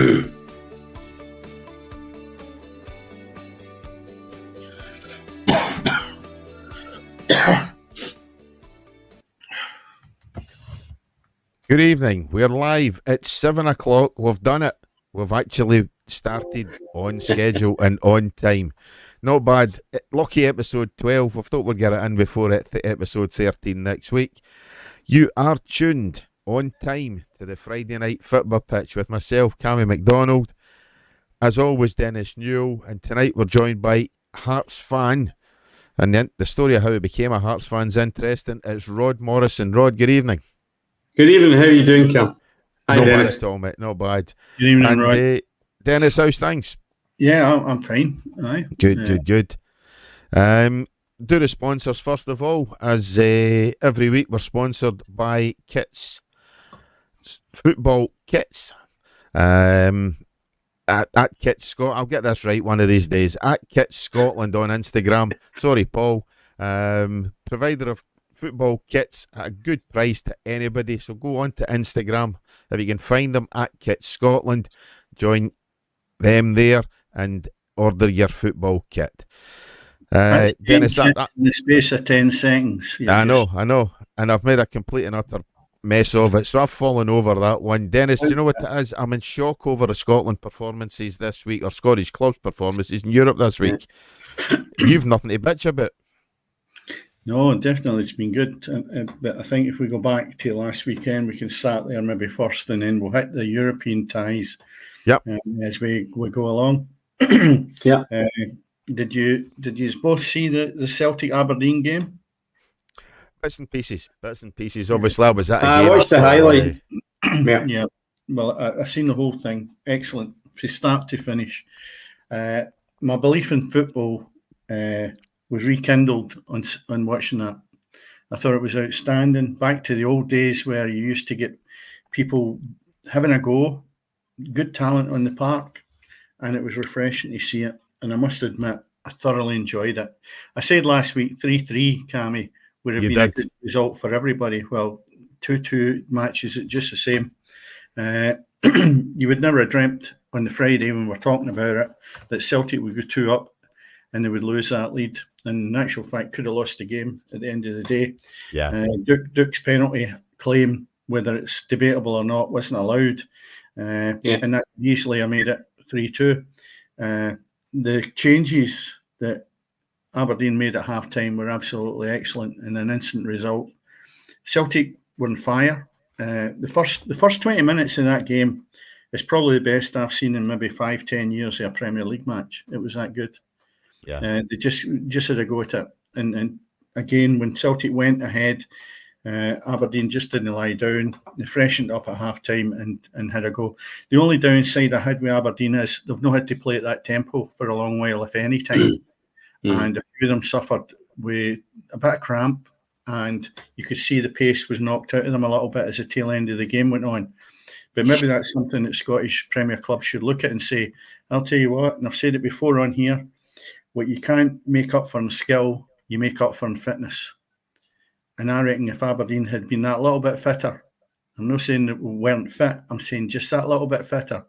Good evening. We're live. It's 7 o'clock. We've done it. We've actually started on schedule and on time. Not bad. Lucky episode 12. We thought we'd get it in before episode 13 next week. You are tuned on time to the Friday night football pitch with myself, Cammy McDonald. As always, Dennis Newell. And tonight we're joined by Hearts fan. And then the story of how he became a Hearts fan is interesting. It's Rod Morrison. Rod, good evening. Good evening. How are you doing, Cam? Hi, not Dennis. Bad at all, mate. Not bad. Good evening, Rod. Dennis, how's things? Yeah, I'm fine. Aye. Good. Do the sponsors first of all, as every week we're sponsored by Kits, football kits. At Kits Scotland, I'll get this right one of these days. At Kits Scotland on Instagram. Sorry, Paul. Provider of football kits at a good price to anybody. So go on to Instagram if you can find them at Kits Scotland. Join them there and order your football kit. Dennis, in the space of 10 seconds. I know. And I've made a complete and utter mess of it. So I've fallen over that one. Dennis, do you know what it is? I'm in shock over the Scotland performances this week, or Scottish clubs performances in Europe this week. You've nothing to bitch about. No, definitely it's been good. But I think if we go back to last weekend, we can start there maybe first, and then we'll hit the European ties. Yep. As we go along. Yeah. Did you both see the Celtic Aberdeen game? Bits and pieces. Obviously, I was at a game. I watched the highlight. Yeah. Well, I've seen the whole thing. Excellent, from start to finish. My belief in football was rekindled on watching that. I thought it was outstanding. Back to the old days where you used to get people having a go, good talent on the park, and it was refreshing to see it. And I must admit, I thoroughly enjoyed it. I said last week 3-3, Cammy, would have been a good result for everybody. Well, 2-2 matches, it's just the same. You would never have dreamt on the Friday when we're talking about it that Celtic would go 2 up and they would lose that lead. And in actual fact, could have lost the game at the end of the day. Yeah. Duke's penalty claim, whether it's debatable or not, wasn't allowed. And that easily I made it 3-2. The changes that Aberdeen made at half-time were absolutely excellent and an instant result. Celtic were on fire. The first 20 minutes in that game is probably the best I've seen in maybe 5-10 years of a Premier League match. It was that good. Yeah. They just had a go at it. And again, when Celtic went ahead, Aberdeen just didn't lie down. They freshened up at half-time and had a go. The only downside I had with Aberdeen is they've not had to play at that tempo for a long while, if any time. And a few of them suffered with a bit of cramp, and you could see the pace was knocked out of them a little bit as the tail end of the game went on. But maybe that's something that Scottish Premier clubs should look at and say, I'll tell you what, and I've said it before on here, what you can't make up for in skill, you make up for in fitness. And I reckon if Aberdeen had been that little bit fitter, I'm not saying that we weren't fit, I'm saying just that little bit fitter,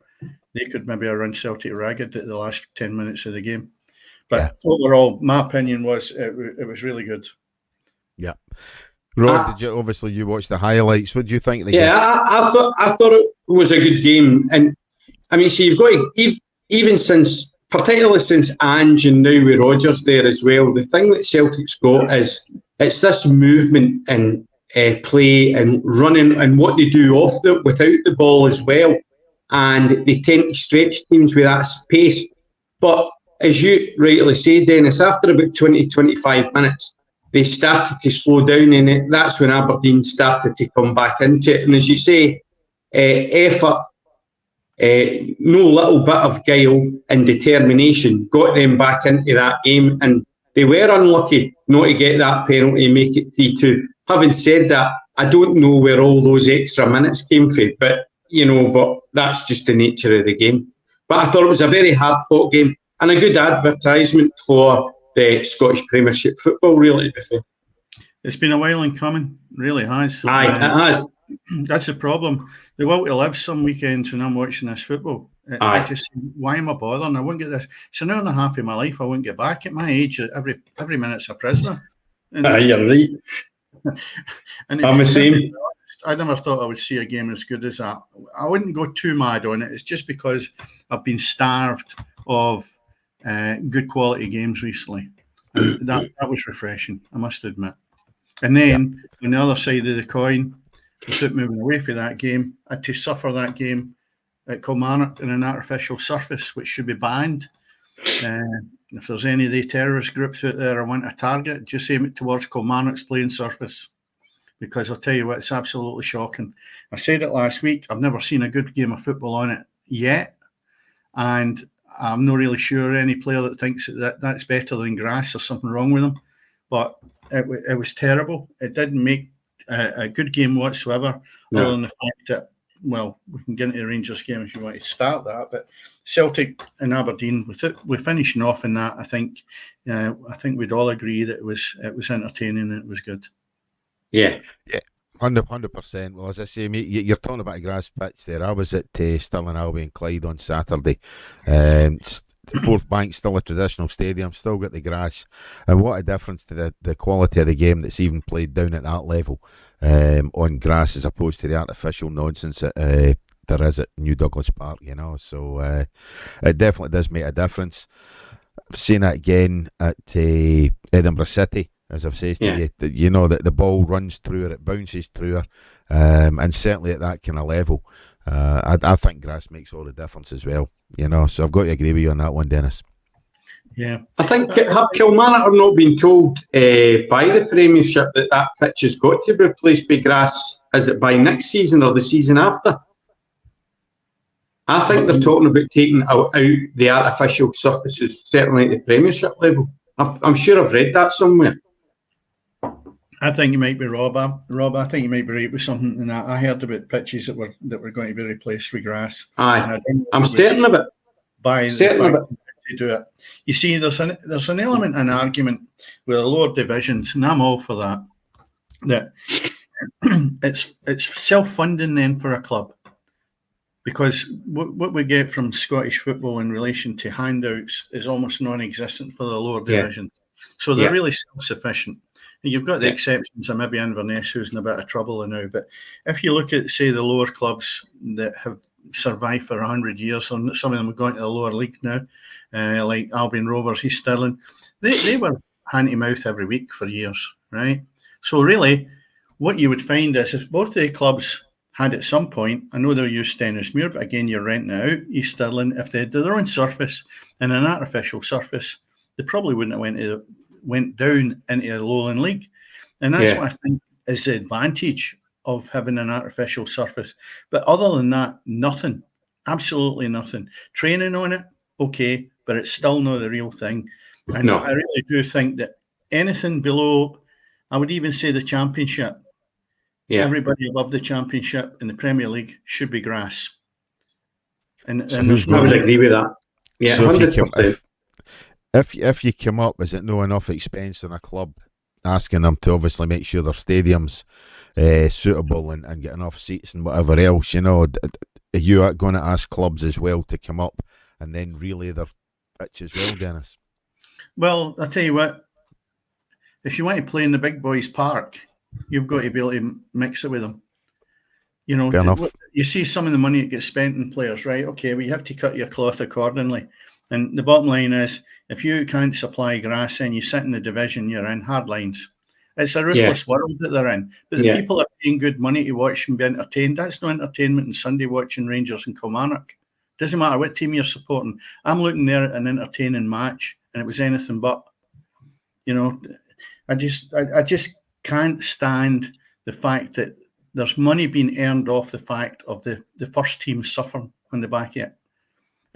they could maybe have run Celtic ragged at the last 10 minutes of the game. But overall, my opinion was it was really good. Yeah. Rod, you watched the highlights? What do you think of the game? I thought it was a good game. And I mean, see, you've got to, even since, particularly since Ange and now with Rodgers there as well, the thing that Celtic's got is it's this movement and play and running and what they do without the ball as well. And they tend to stretch teams with that pace. But as you rightly say, Dennis, after about 20-25 minutes, they started to slow down, and that's when Aberdeen started to come back into it. And as you say, effort, no little bit of guile and determination got them back into that game, and they were unlucky not to get that penalty and make it 3-2. Having said that, I don't know where all those extra minutes came from, but that's just the nature of the game. But I thought it was a very hard-fought game and a good advertisement for the Scottish Premiership football, really, to be fair. It's been a while in coming, really has. Aye, it has. That's the problem. The will to live some weekends when I'm watching this football. I Aye. just, why am I bothering? I won't get this. It's an hour and a half of my life I won't get back. At my age, every minute's a prisoner. And, Aye, you're right. and I'm the to be same. honest, I never thought I would see a game as good as that. I wouldn't go too mad on it. It's just because I've been starved of good quality games recently. And that was refreshing, I must admit. And then on the other side of the coin, without moving away from that game, I had to suffer that game at Kilmarnock in an artificial surface, which should be banned. If there's any of the terrorist groups out there I want to target, just aim it towards Kilmarnock's playing surface. Because I'll tell you what, it's absolutely shocking. I said it last week, I've never seen a good game of football on it yet. And I'm not really sure any player that thinks that's better than grass. There's something wrong with them. But it was terrible. It didn't make a good game whatsoever, other than the fact that, well, we can get into the Rangers game if you want to start that. But Celtic and Aberdeen, we're finishing off in that. I think we'd all agree that it was entertaining and it was good. Yeah, 100%. Well, as I say, mate, you're talking about a grass pitch there. I was at Stirling Albion Clyde on Saturday. Fourth Bank, still a traditional stadium, still got the grass, and what a difference to the quality of the game that's even played down at that level on grass as opposed to the artificial nonsense that there is at New Douglas Park, you know. So it definitely does make a difference. I've seen it again at Edinburgh City, as I've said to you, you know, that the ball runs through her, it bounces through her, and certainly at that kind of level, I think grass makes all the difference as well, you know. So I've got to agree with you on that one, Dennis. Yeah, I think have Kilmarnock have not been told by the Premiership that pitch has got to be replaced by grass. Is it by next season or the season after? I think they're talking about taking out the artificial surfaces, certainly at the Premiership level. I'm sure I've read that somewhere. I think you might be Rob. I think you might be right with something in that. I heard about pitches that were going to be replaced with grass. Aye, I'm certain of it. To do it. You see, there's an element, an argument with the lower divisions, and I'm all for that. That it's self-funding then for a club, because what we get from Scottish football in relation to handouts is almost non-existent for the lower divisions. So they're really self-sufficient. You've got the exceptions of maybe Inverness, who's in a bit of trouble now. But if you look at, say, the lower clubs that have survived for 100 years, and some of them have gone to the lower league now, like Albion Rovers, East Stirling, they were hand-to-mouth every week for years, right? So really, what you would find is if both the clubs had at some point, I know they'll use Stenhousemuir, but again, you're renting it out, East Stirling, if they had their own surface and an artificial surface, they probably wouldn't have went down into the Lowland League. And that's what I think is the advantage of having an artificial surface. But other than that, nothing, absolutely nothing. Training on it, okay, but it's still not the real thing. And I really do think that anything below, I would even say the Championship, everybody above the Championship in the Premier League should be grass. And I would agree with that. Yeah, so 100%. If you come up, is it no enough expense on a club asking them to obviously make sure their stadium's suitable and get enough seats and whatever else, you know, are you going to ask clubs as well to come up and then relay their pitch as well, Dennis? Well, I'll tell you what, if you want to play in the big boys' park, you've got to be able to mix it with them. You know, you see some of the money that gets spent in players, right? Okay, well, you have to cut your cloth accordingly. And the bottom line is, if you can't supply grass, then you sit in the division you're in, hard lines. It's a ruthless world that they're in. But the people are paying good money to watch and be entertained. That's no entertainment on Sunday watching Rangers and Kilmarnock. Doesn't matter what team you're supporting. I'm looking there at an entertaining match, and it was anything but. You know, I just can't stand the fact that there's money being earned off the fact of the first team suffering on the back of it.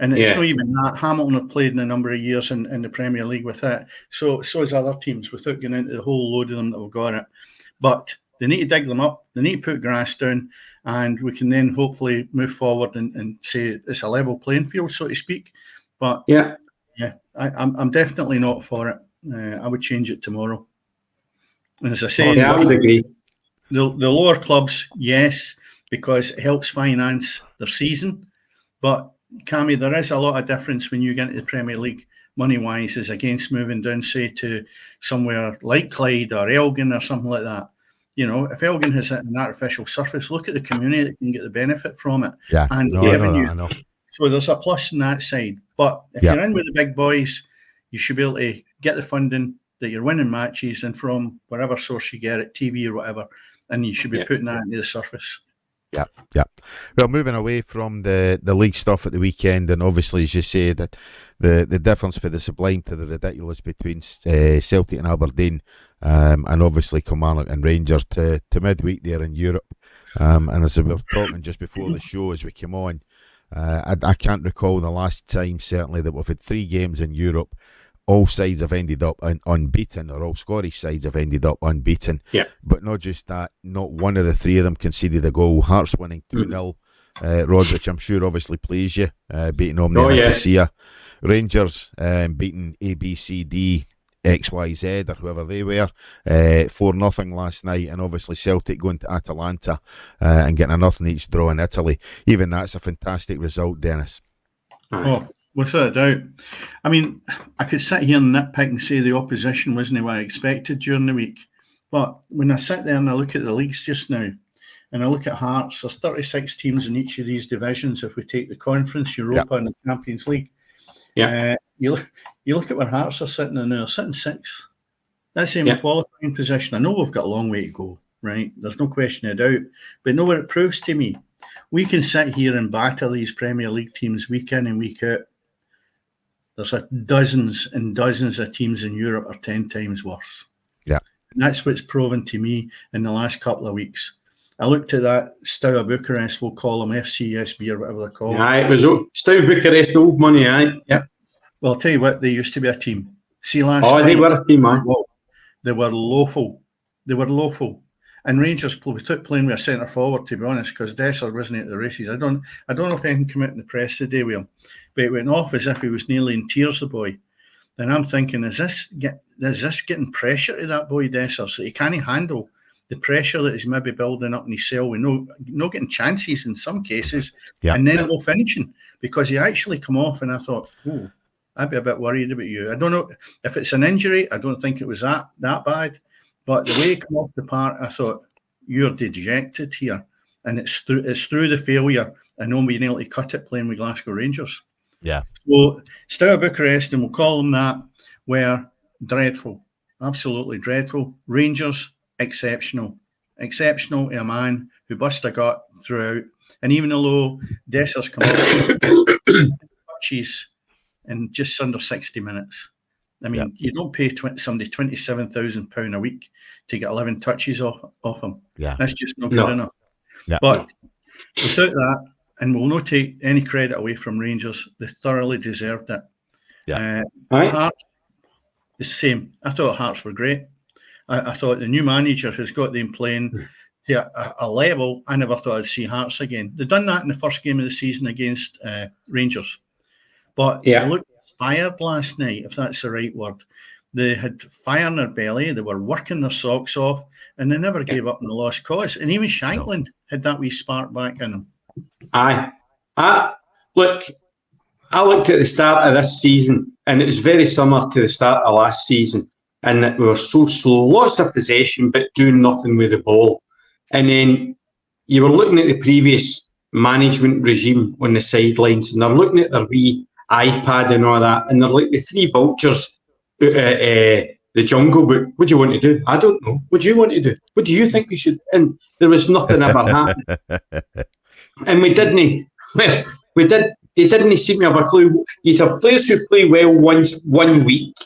And it's not even that. Hamilton have played in a number of years in the Premier League with it. So as other teams, without getting into the whole load of them that have got it. But they need to dig them up. They need to put grass down. And we can then hopefully move forward and say it's a level playing field, so to speak. But I'm definitely not for it. I would change it tomorrow. And as I say, I would agree. The lower clubs, yes, because it helps finance their season. But Cammy, there is a lot of difference when you get into the Premier League money-wise as against moving down, say, to somewhere like Clyde or Elgin or something like that. If Elgin has an artificial surface, look at the community that can get the benefit from it. Yeah, And no, I know. So there's a plus on that side. But if you're in with the big boys, you should be able to get the funding that you're winning matches and from whatever source you get it, TV or whatever, and you should be putting that into the surface. Yeah. Well, moving away from the league stuff at the weekend, and obviously, as you say, that the difference for the sublime to the ridiculous between Celtic and Aberdeen, and obviously Kilmarnock and Rangers to midweek there in Europe. And as we were talking just before the show, as we came on, I can't recall the last time, certainly, that we've had 3 games in Europe. All sides have ended up unbeaten, or all Scottish sides have ended up unbeaten. Yeah. But not just that, not one of the 3 of them conceded a goal. Hearts winning 2-0, Rod, which I'm sure obviously pleased you, beating Omnia Nicosia. Rangers beating ABCD, XYZ, or whoever they were, 4-0 last night. And obviously Celtic going to Atalanta and getting a 0 each draw in Italy. Even that's a fantastic result, Dennis. Oh, without a doubt. I mean, I could sit here and nitpick and say the opposition wasn't what I expected during the week. But when I sit there and I look at the leagues just now, and I look at Hearts, there's 36 teams in each of these divisions if we take the Conference, Europa and the Champions League. Yeah. You look at where Hearts are sitting in now, they're sitting 6th. That's in a qualifying position. I know we've got a long way to go, right? There's no question of doubt. But know what it proves to me? We can sit here and battle these Premier League teams week in and week out. There's dozens and dozens of teams in Europe are 10 times worse. Yeah. And that's what's proven to me in the last couple of weeks. I looked at that Steaua Bucharest, we'll call them FCSB or whatever they're called. Aye, it was Steaua Bucharest, old money, aye. Yep. Well, I'll tell you what, they used to be a team. See last night, they were a team, aye. Well, they were lawful. And Rangers we took playing with a centre forward, to be honest, because Dessler wasn't at the races. I don't know if anything came out in the press today with him, but it went off as if he was nearly in tears, the boy. And I'm thinking, is this getting pressure to that boy Dessler so he can't handle the pressure that he's maybe building up in his cell? We know getting chances in some cases, and then no finishing, because he actually come off, and I thought, oh, I'd be a bit worried about you. I don't know if it's an injury. I don't think it was that bad. But the way he came off the park, I thought, you're dejected here. And it's through the failure and not being able to cut it playing with Glasgow Rangers. Yeah. So Steaua Bucharest, and we'll call them that, were dreadful. Absolutely dreadful. Rangers, exceptional. Exceptional to a man who bust a gut throughout. And even though Dessler's come off touches in just under 60 minutes. I mean, you don't pay somebody £27,000 a week to get 11 touches off him. Yeah. That's just not good enough. Yeah. But without that, and we'll not take any credit away from Rangers, they thoroughly deserved it. Yeah. Hearts, the same. I thought Hearts were great. I thought the new manager has got them playing to a level I never thought I'd see Hearts again. They've done that in the first game of the season against Rangers. But they looked inspired last night, if that's the right word. They had fire in their belly, they were working their socks off, and they never gave up in the lost cause. And even Shankland had that wee spark back in them. Aye. Look, I looked at the start of this season, and it was very similar to the start of last season, and that we were so slow, lots of possession, but doing nothing with the ball. And then you were looking at the previous management regime on the sidelines, and they're looking at their wee iPad and all that, and they're like the 3 vultures out of the Jungle Book. What do you want to do? I don't know. What do you want to do? What do you think we should? And there was nothing ever happened. And we didn't. Well, we did. They didn't seem to have a clue. You'd have players who play well one week,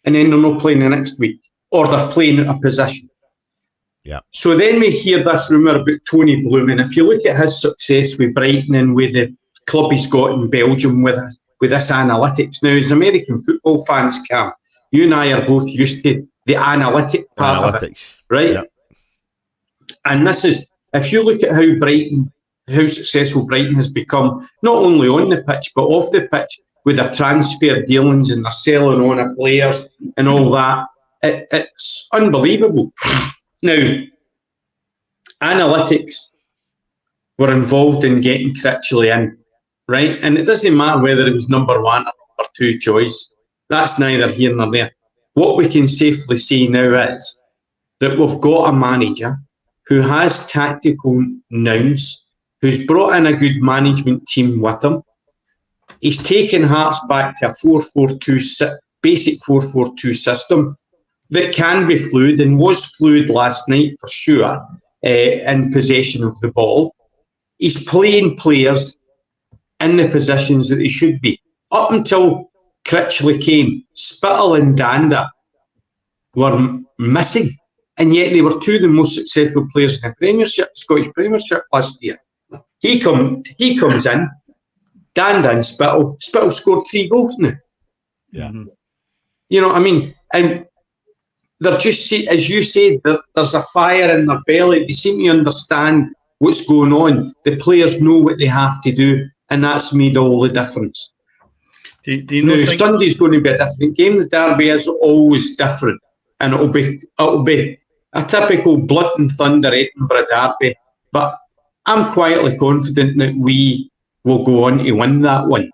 and then they're not playing the next week, or they're playing at a position. Yeah. So then we hear this rumour about Tony Bloom, and if you look at his success with Brighton and with the club he's got in Belgium with this analytics. Now, as American football fans, Cam, you and I are both used to the analytic part of it, right? Yep. And this is, if you look at how successful Brighton has become, not only on the pitch, but off the pitch, with their transfer dealings and they're selling on of players and all that, it's unbelievable. Now, analytics were involved in getting Critchley in, right? And it doesn't matter whether it was number 1 or number 2 choice. That's neither here nor there. What we can safely say now is that we've got a manager who has tactical nous, who's brought in a good management team with him. He's taken Hearts back to a 4-4-2, basic 4-4-2 system that can be fluid and was fluid last night for sure, in possession of the ball. He's playing players in the positions that they should be. Up until Critchley came, Spittle and Danda were missing, and yet they were 2 of the most successful players in the Premiership, Scottish Premiership last year. He comes in, Danda and Spittle. Spittle scored 3 goals now. Yeah. You know what I mean? And they're just, as you said, there's a fire in their belly. They seem to understand what's going on. The players know what they have to do, and that's made all the difference. Do you Sunday's going to be a different game. The derby is always different, and it'll be a typical blood and thunder Edinburgh derby. But I'm quietly confident that we will go on to win that one.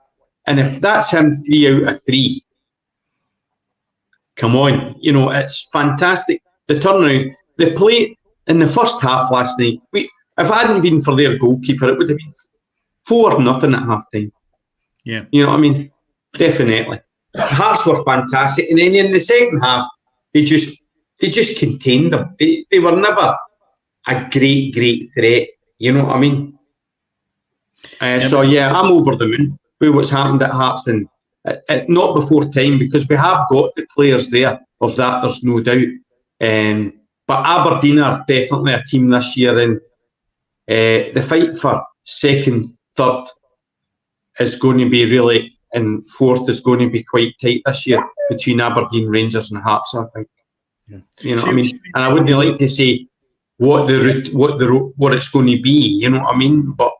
And if that's him 3 out of 3, come on, it's fantastic. The turnaround, the play in the first half last night. If it hadn't been for their goalkeeper, it would have been 4-0 at half time. Yeah, you know what I mean. Definitely, Hearts were fantastic, and then in the second half, they just contained them. They were never a great threat. You know what I mean. So yeah, I'm over the moon with what's happened at Hearts, and not before time, because we have got the players there. Of that, there's no doubt. But Aberdeen are definitely a team this year, and the fight for second, third is going to be really, and fourth is going to be quite tight this year between Aberdeen, Rangers, and Hearts. I think. Yeah. You know what I mean? And I wouldn't like to say what it's going to be. You know what I mean? But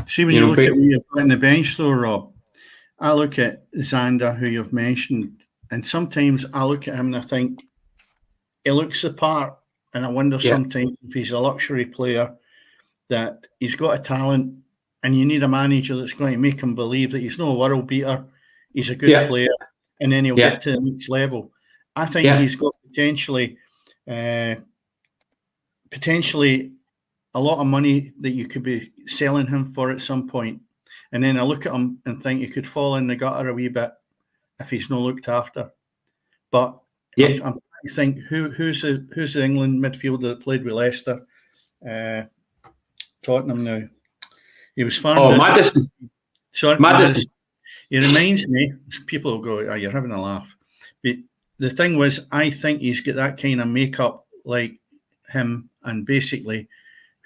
see, when you look at who you've got on the bench, though, Rob, I look at Zander, who you've mentioned, and sometimes I look at him and I think he looks the part, and I wonder sometimes if he's a luxury player, that he's got a talent, and you need a manager that's going to make him believe that he's not a world beater, he's a good player, and then he'll get to the next level. I think he's got potentially a lot of money that you could be selling him for at some point. And then I look at him and think he could fall in the gutter a wee bit if he's not looked after. But I'm trying to think who's the England midfielder that played with Leicester, Tottenham now. He was farmed. Oh, Maddison. Sorry, Maddison. He reminds me. People will go, "Oh, you're having a laugh." But the thing was, I think he's got that kind of makeup like him, and basically,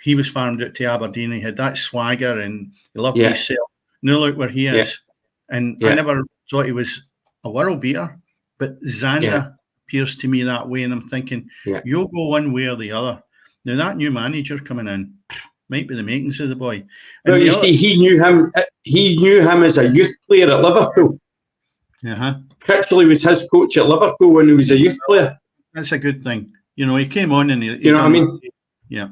he was farmed out to Aberdeen. He had that swagger, and he loved himself. Now look where he is, and I never thought he was a world beater, but Zander appears to me that way, and I'm thinking you'll go one way or the other. Now that new manager coming in might be the makings of the boy. No, you see, he knew him. He knew him as a youth player at Liverpool. Critchley was his coach at Liverpool when he was a youth player. That's a good thing. He came on and you know what I mean. Yeah.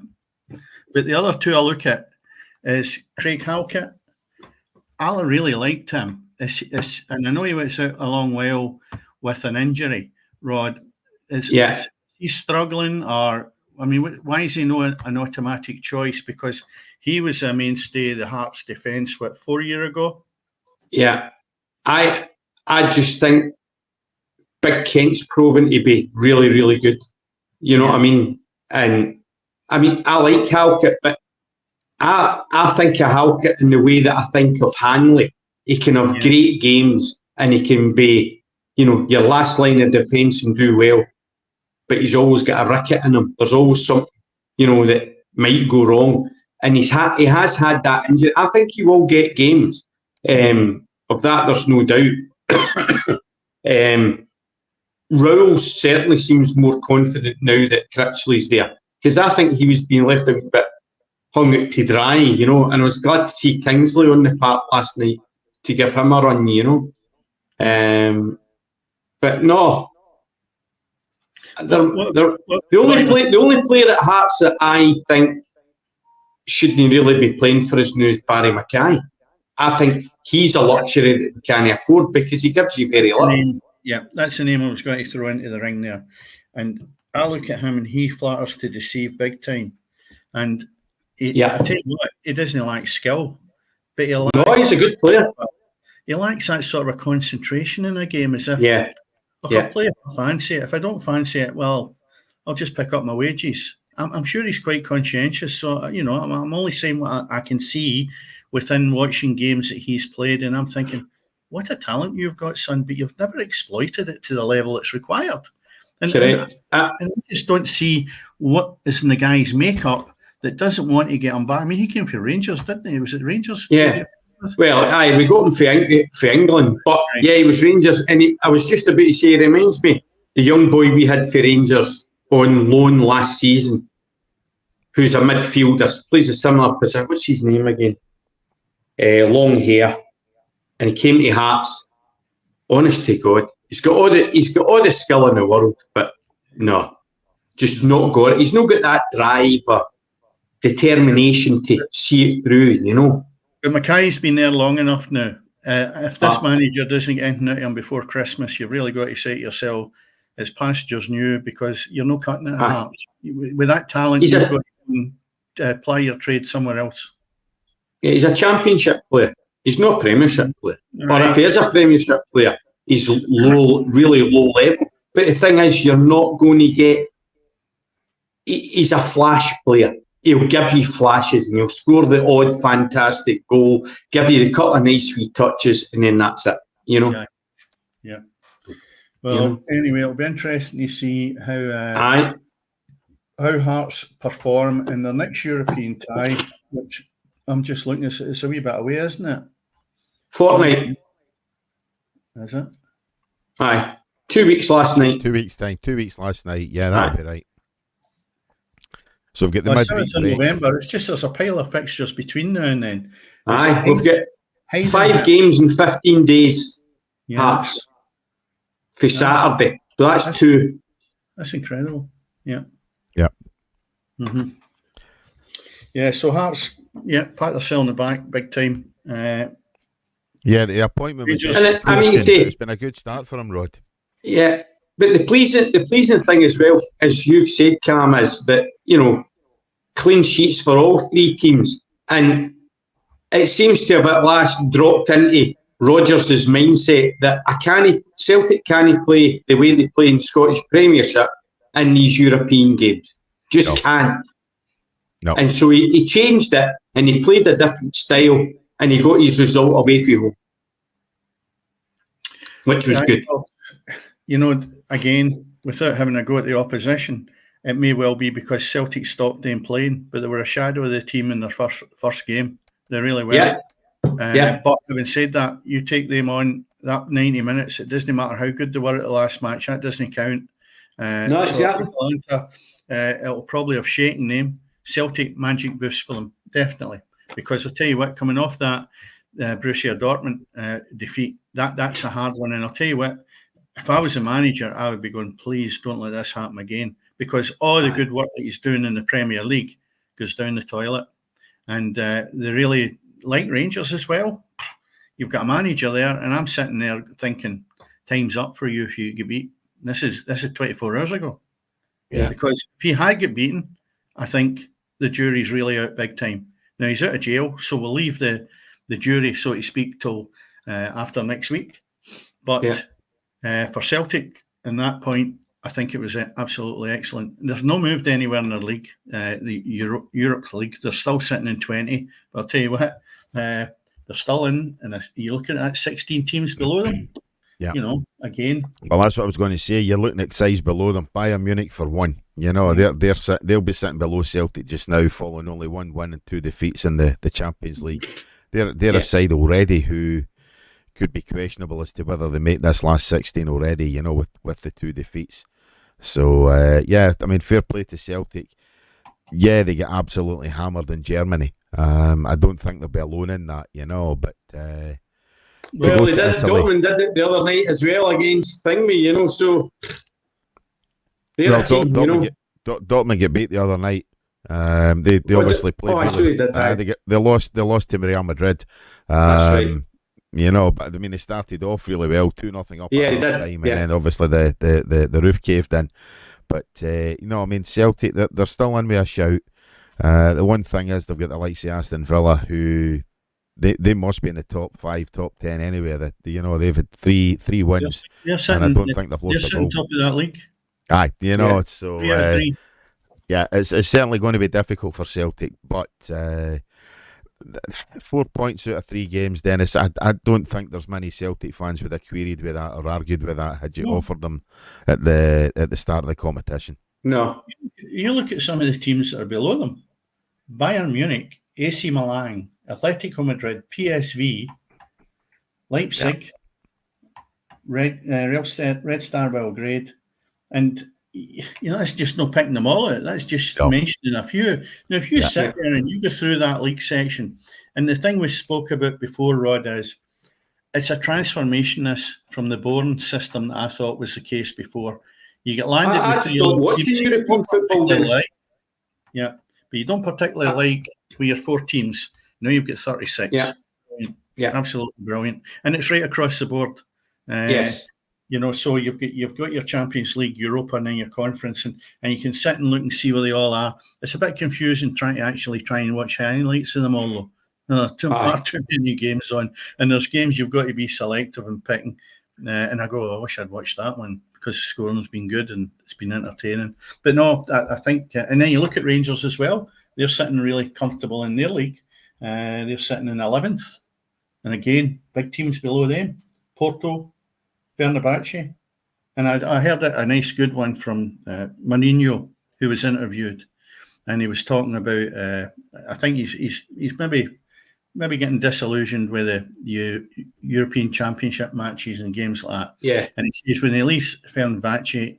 But the other two I look at is Craig Halkett. I really liked him. And I know he went out a long while with an injury, Rod. Is he struggling, or, I mean, why is he not an automatic choice? Because he was a mainstay of the Hearts defence, 4 years ago? Yeah. I just think Big Kent's proven to be really, really good. You know what I mean? And I mean, I like Halkett, but I think of Halkett in the way that I think of Hanley. He can have great games, and he can be, your last line of defence and do well. But he's always got a ricket in him. There's always something, that might go wrong. And he has had that injury. I think he will get games. Of that, there's no doubt. Rowles certainly seems more confident now that Critchley's there, because I think he was being left a bit hung out to dry, and I was glad to see Kingsley on the park last night to give him a run, but no, the only player at Hearts that I think shouldn't he really be playing for us now is Barry Mackay. I think he's a luxury that we can't afford because he gives you very little. Yeah, that's the name I was going to throw into the ring there. And I look at him and he flatters to deceive big time. And I tell you what, he doesn't lack skill, but he's a good player. He lacks that sort of a concentration in a game, as if I'll play if I fancy it. If I don't fancy it, well, I'll just pick up my wages. I'm sure he's quite conscientious. So, I'm only saying what I can see within watching games that he's played. And I'm thinking, what a talent you've got, son, but you've never exploited it to the level it's required. And I just don't see what is in the guy's makeup that doesn't want to get him back. I mean, he came for Rangers, didn't he? Was it Rangers? Yeah. Well, we got him for England, but he was Rangers. And I was just about to say, it reminds me, the young boy we had for Rangers on loan last season, who's a midfielder, plays a similar position. What's his name again? Long hair. And he came to Hearts. Honest to God, he's got all the skill in the world, but no, just not got it. He's not got that drive or determination to see it through, But Mackay's been there long enough now. If this manager doesn't get anything out of him before Christmas, you've really got to say to yourself, his pasture's new, because you're not cutting it at Hearts. With that talent, you've got to apply your trade somewhere else. Yeah, he's a championship player. He's not a Premiership player. Right. Or if he is a Premiership player, he's low, really low level. But the thing is, you're not going to get... He's a flash player. He'll give you flashes and he'll score the odd fantastic goal, give you the couple of nice wee touches, and then that's it, Yeah. Well, anyway, it'll be interesting to see how Hearts perform in their next European tie, which I'm just looking at. It's a wee bit away, isn't it? Fortnight. Is it? Aye. 2 weeks last night. 2 weeks time. 2 weeks last night. Yeah, that'll be right. So we've got the midweek it's in November. It's just there's a pile of fixtures between now and then. We've got 5 games in 15 days. Hearts for Saturday. So that's 2. That's incredible. Yeah. Yeah. Mm-hmm. Yeah. So Hearts, pat themselves on the back big time. The appointment was it's been a good start for him, Rod. Yeah. But the pleasing thing as well, as you've said, Cam, is that, clean sheets for all 3 teams. And it seems to have at last dropped into Rodgers' mindset that Celtic can't play the way they play in Scottish Premiership in these European games. Can't. No. And so he changed it and he played a different style and he got his result away from home, which was good. Again, without having a go at the opposition, it may well be because Celtic stopped them playing, but they were a shadow of the team in their first game. They really were. Yeah. But having said that, you take them on that 90 minutes, it doesn't matter how good they were at the last match, that doesn't count. No, exactly. It'll probably have shaken them. Celtic magic boost for them, definitely. Because I'll tell you what, coming off that Borussia Dortmund defeat, that's a hard one. And I'll tell you what, if I was a manager, I would be going, please don't let this happen again. Because all the good work that he's doing in the Premier League goes down the toilet. And they really like Rangers as well. You've got a manager there, and I'm sitting there thinking, time's up for you if you get beat. This is 24 hours ago. Yeah. Because if he had get beaten, I think the jury's really out big time. Now he's out of jail, so we'll leave the jury, so to speak, till after next week. But for Celtic, in that point, I think it was absolutely excellent. They've not moved anywhere in their league, the Europe League. They're still sitting in 20. But I'll tell you what, they're still in, and you're looking at 16 teams below them. Yeah. Again. Well, that's what I was going to say. You're looking at size below them. Bayern Munich for one. They'll be sitting below Celtic just now, following only 1 win and 2 defeats in the Champions League. They're a side already who could be questionable as to whether they make this last 16 already, with the 2 defeats. So, fair play to Celtic. Yeah, they get absolutely hammered in Germany. I don't think they'll be alone in that, but... well, they did. Dortmund did it the other night as well against Thingy, so... Dortmund get beat the other night. They obviously played. I sure did that. They lost to Real Madrid. That's right. But I mean, they started off really well, 2-0 up Yeah, at they half did. time, Yeah. and then obviously the roof caved in. But I mean, Celtic, they're still in with a shout. The one thing is they've got the likes of Aston Villa, who they must be in the top 5, top 10 anyway. That they've had three wins, and I don't think they've lost a goal. Top of that league. Aye, Yeah. so it's certainly going to be difficult for Celtic, but 4 points out of 3 games, Dennis. I don't think there's many Celtic fans would have queried with that or argued with that had you offered them at the start of the competition. No. You look at some of the teams that are below them: Bayern Munich, AC Milan, Atletico Madrid, PSV, Leipzig, Red Star Belgrade, and that's just not picking them all out. That's just mentioning a few. Now, if you sit there and you go through that league section, and the thing we spoke about before, Rod, is it's a transformation from the boring system that I thought was the case before. You get landed with 3 European football. Yeah, but you don't particularly like with your 4 teams. Now you've got 36. Yeah, absolutely brilliant, and it's right across the board. Yes. So you've got your Champions League, Europa, and then your conference, and you can sit and look and see where they all are. It's a bit confusing trying to try and watch highlights of them all, though. Too many games on, and there's games you've got to be selective in picking. And I go, I wish I'd watched that one because the scoring's been good and it's been entertaining. But no, I think, and then you look at Rangers as well. They're sitting really comfortable in their league. They're sitting in 11th, and again, big teams below them: Porto, Fenerbahce. And I heard a nice good one from Mourinho, who was interviewed, and he was talking about I think he's maybe getting disillusioned with the European Championship matches and games like that. Yeah. And he says when he leaves Fenerbahce,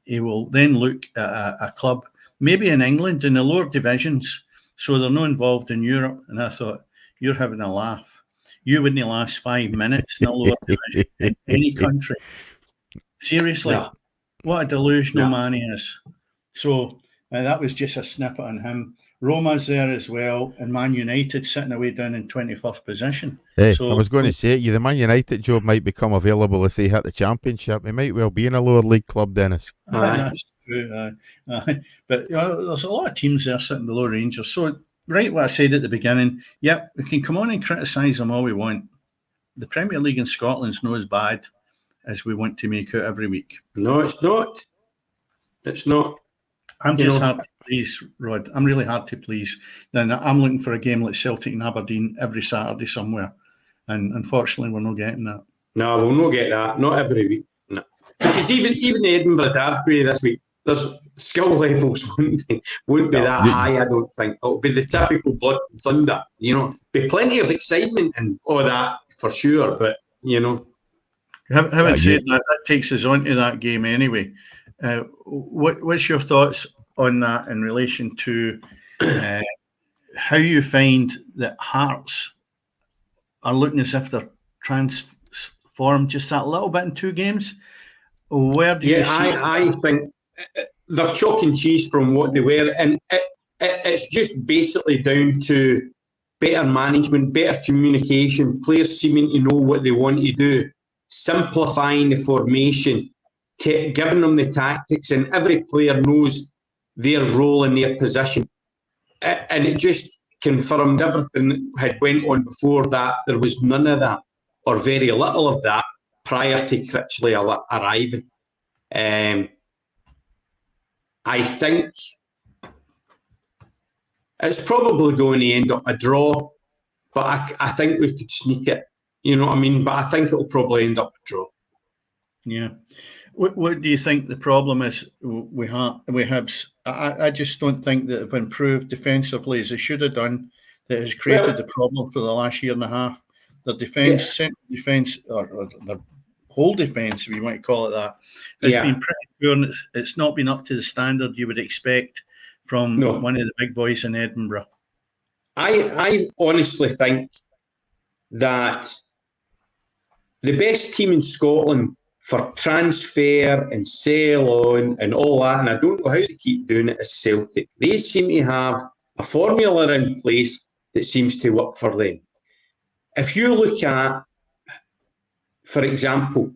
he will then look at a club maybe in England in the lower divisions, so they're not involved in Europe. And I thought, you're having a laugh. You wouldn't last 5 minutes in a lower division in any country. Seriously, what a delusional man he is. So that was just a snippet on him. Roma's there as well, and Man United sitting away down in 21st position. Hey, I was going to say, the Man United job might become available if they hit the Championship. They might well be in a lower league club, Dennis. That's true. But there's a lot of teams there sitting below Rangers. So, right, what I said at the beginning, we can come on and criticise them all we want. The Premier League in Scotland's not as bad as we want to make out every week. No, it's not. It's not. I'm just hard to please, Rod. I'm really hard to please. Then I'm looking for a game like Celtic and Aberdeen every Saturday somewhere. And unfortunately, we're not getting that. No, we'll not get that. Not every week. No. Because even the Edinburgh Derby this week, there's skill levels won't be that high, I don't think. It'll be the typical blood and thunder. Be plenty of excitement and all that for sure, but Having said that takes us on to that game anyway. What's your thoughts on that in relation to how you find that Hearts are looking as if they're transformed just that little bit in 2 games? Where do you see I think they're chalk and cheese from what they were, and it's just basically down to better management, better communication, players seeming to know what they want to do, simplifying the formation, giving them the tactics, and every player knows their role and their position. And it just confirmed everything that had went on before that. There was none of that, or very little of that, prior to Critchley arriving. I think it's probably going to end up a draw, but I think we could sneak it. You know what I mean? But I think it'll probably end up a draw. Yeah. What do you think the problem is we have? I just don't think that they've improved defensively as they should have done. That has created the problem for the last year and a half. Their defence, central defence, or their whole defence, if you want to call it that, has been pretty poor. And it's not been up to the standard you would expect from one of the big boys in Edinburgh. I honestly think that the best team in Scotland for transfer and sale on and all that, and I don't know how they keep doing it as Celtic. They seem to have a formula in place that seems to work for them. If you look at, for example,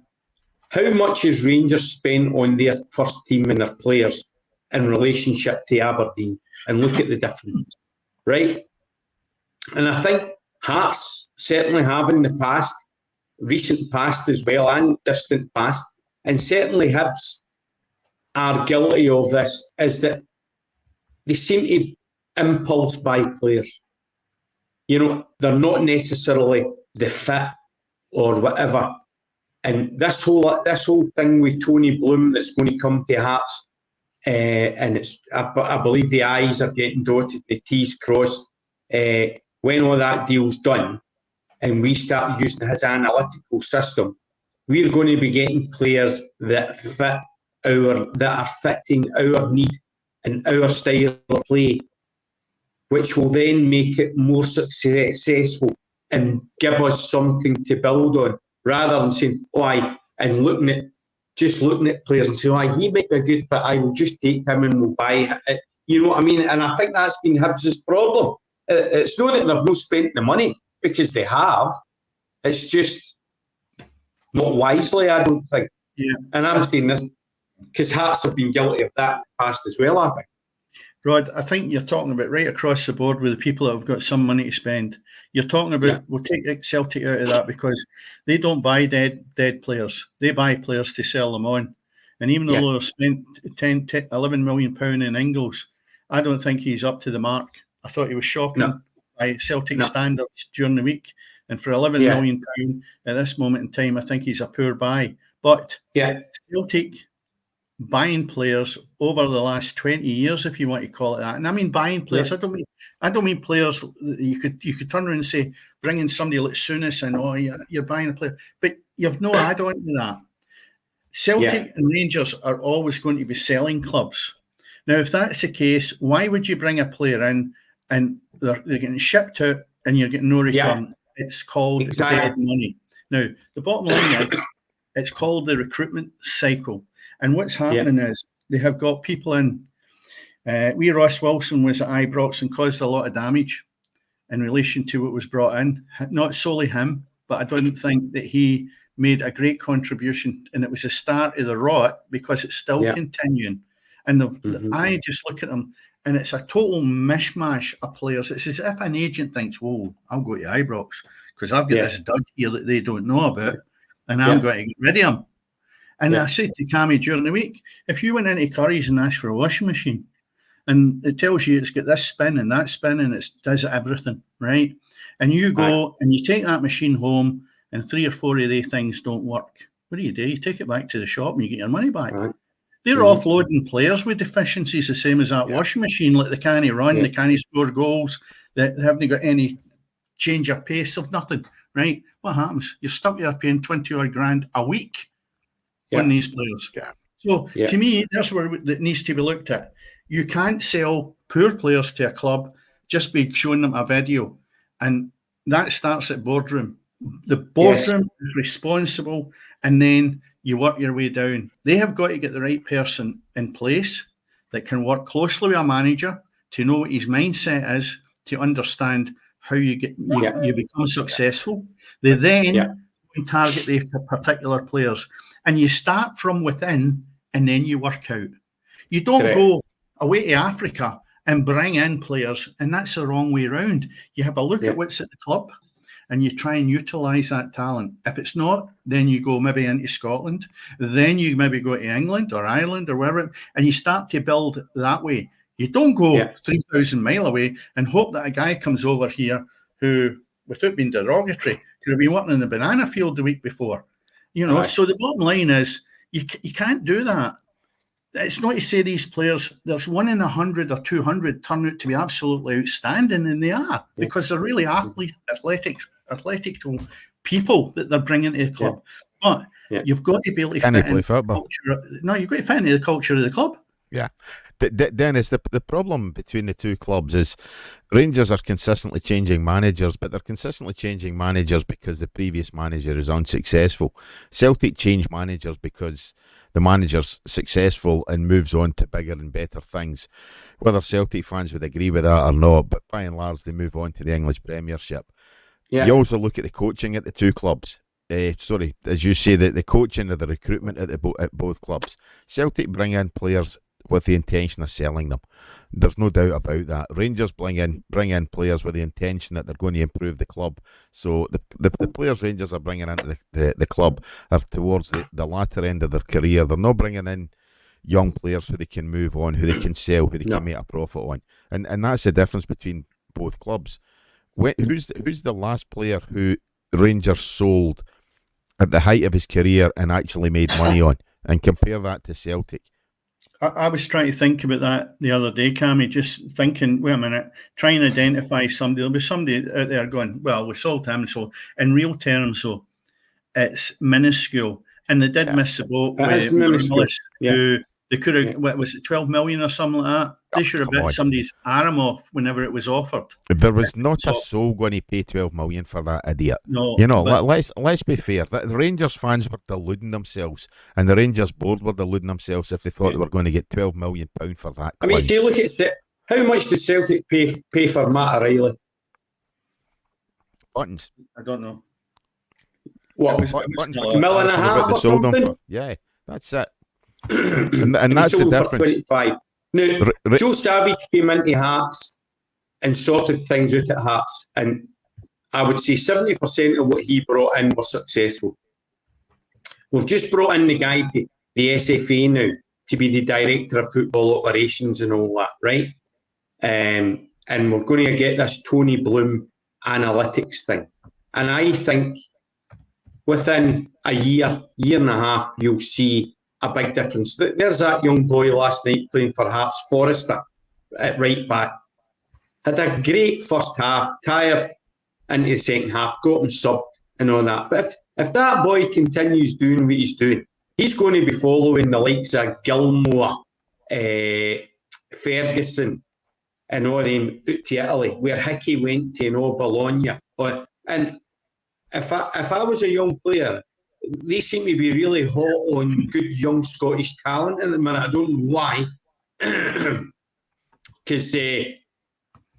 how much has Rangers spent on their first team and their players in relationship to Aberdeen, and look at the difference, right? And I think Hearts certainly have in the past, recent past as well, and distant past, and certainly Hibs are guilty of this, is that they seem to impulse buy players. You know, they're not necessarily the fit or whatever. And this whole thing with Tony Bloom that's going to come to Hearts, and I believe the I's are getting dotted, the T's crossed. When all that deal's done, and we start using his analytical system, we're going to be getting players that are fitting our need and our style of play, which will then make it more successful and give us something to build on, rather than saying, and looking at players and saying, he might be a good fit, I will just take him and we'll buy it. You know what I mean? And I think that's been Hibs' problem. It's not that they've not spent the money, because they have. It's just not wisely, I don't think. Yeah. And I'm saying this because Hearts have been guilty of that in the past as well, I think. Rod, I think you're talking about right across the board with the people that have got some money to spend. You're talking about, we'll take Celtic out of that, because they don't buy dead players. They buy players to sell them on. And even though they've spent 11 million pounds in Ingles, I don't think he's up to the mark. I thought he was shocking by Celtic standards during the week. And for 11 million pounds at this moment in time, I think he's a poor buy. But Celtic buying players over the last 20 years, if you want to call it that. And I mean buying players. I don't mean players you could turn around and say, bring in somebody like Souness and you're buying a player. But you've no add-on to that. Celtic and Rangers are always going to be selling clubs. Now, if that's the case, why would you bring a player in and they're getting shipped out and you're getting no return? It's called dead money. Now, the bottom line is it's called the recruitment cycle. And what's happening is they have got people in. Ross Wilson was at Ibrox and caused a lot of damage in relation to what was brought in. Not solely him, but I don't think that he made a great contribution. And it was the start of the rot, because it's still continuing. And I just look at them, and it's a total mishmash of players. It's as if an agent thinks, whoa, I'll go to Ibrox because I've got this dud here that they don't know about, and I'm going to get rid of him. And I said to Cammy during the week, if you went into Curry's and asked for a washing machine, and it tells you it's got this spin and that spin and it does everything, right? And you go and you take that machine home and 3 or 4 of the things don't work. What do? You take it back to the shop and you get your money back. They're offloading players with deficiencies the same as that washing machine, like they can't run, they can't score goals, they haven't got any change of pace of nothing, right? What happens? You're stuck there paying 20 odd grand a week on these players. So to me, that's where it needs to be looked at. You can't sell poor players to a club just by showing them a video. And that starts at boardroom. The boardroom is responsible, and then you work your way down. They have got to get the right person in place that can work closely with a manager to know what his mindset is, to understand how you become successful. They then target the particular players. And you start from within, and then you work out. You don't go away to Africa and bring in players, and that's the wrong way around. You have a look at what's at the club, and you try and utilise that talent. If it's not, then you go maybe into Scotland, then you maybe go to England or Ireland or wherever, and you start to build that way. You don't go 3,000 miles away and hope that a guy comes over here who, without being derogatory, could have been working in the banana field the week before. You know, so the bottom line is you can't do that. It's not to say these players, there's 1 in 100 or 200 turn out to be absolutely outstanding, and they are, because they're really athletic people that they're bringing to the club. But you've got to be able to fit into the culture. No, you've got to fit into the culture of the club. Yeah. Dennis, the problem between the two clubs is Rangers are consistently changing managers, but they're consistently changing managers because the previous manager is unsuccessful. Celtic change managers because the manager's successful and moves on to bigger and better things. Whether Celtic fans would agree with that or not, but by and large they move on to the English Premiership. Yeah. You also look at the coaching at the two clubs. As you say, the coaching or the recruitment at both clubs. Celtic bring in players with the intention of selling them. There's no doubt about that. Rangers bring in players with the intention that they're going to improve the club. So the players Rangers are bringing into the club are towards the latter end of their career. They're not bringing in young players who they can move on, who they can sell, who they can make a profit on. And that's the difference between both clubs. Who's the last player who Rangers sold at the height of his career and actually made money on? And compare that to Celtic. I was trying to think about that the other day, Cammy, just thinking, wait a minute, try and identify somebody. There'll be somebody out there going, well, we sold him. So in real terms, so it's minuscule. And they did miss the boat with Willis, who they could have, what was it, 12 million or something like that? They should have bit somebody's arm off whenever it was offered. There was not a soul going to pay 12 million for that idiot. No, let's be fair. The Rangers fans were deluding themselves, and the Rangers board were deluding themselves if they thought they were going to get 12 million pound for that. I mean, do you look at how much did Celtic pay for Matt O'Reilly? Buttons. I don't know. What? Buttons. $1.5 million or something? Yeah, that's it. and that's the difference. 25. Now, Joe Scabby came into Hearts and sorted things out at Hearts, and I would say 70% of what he brought in was successful. We've just brought in the guy to the SFA now to be the director of football operations and all that, right? And we're going to get this Tony Bloom analytics thing. And I think within a year and a half, you'll see a big difference. There's that young boy last night playing for Hearts, Forrester, at right back. Had a great first half, tired into the second half, got him subbed and all that. But if that boy continues doing what he's doing, he's going to be following the likes of Gilmore, Ferguson, and all them out to Italy, where Hickey went to, Bologna. And if I was a young player, they seem to be really hot on good young Scottish talent at the minute. I don't know why. Because the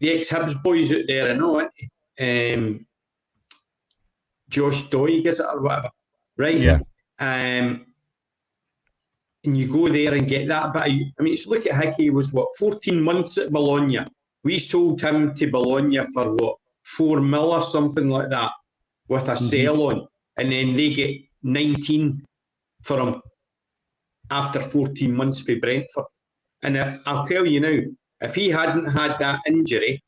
ex-Hibs boys out there, I know it. Josh Doig, is it, or whatever? Right? Yeah. And you go there and get that. But I mean, look at Hickey, was 14 months at Bologna. We sold him to Bologna for 4 mil or something like that, with a sale on. And then they get 19 for him after 14 months for Brentford. And I'll tell you now, if he hadn't had that injury,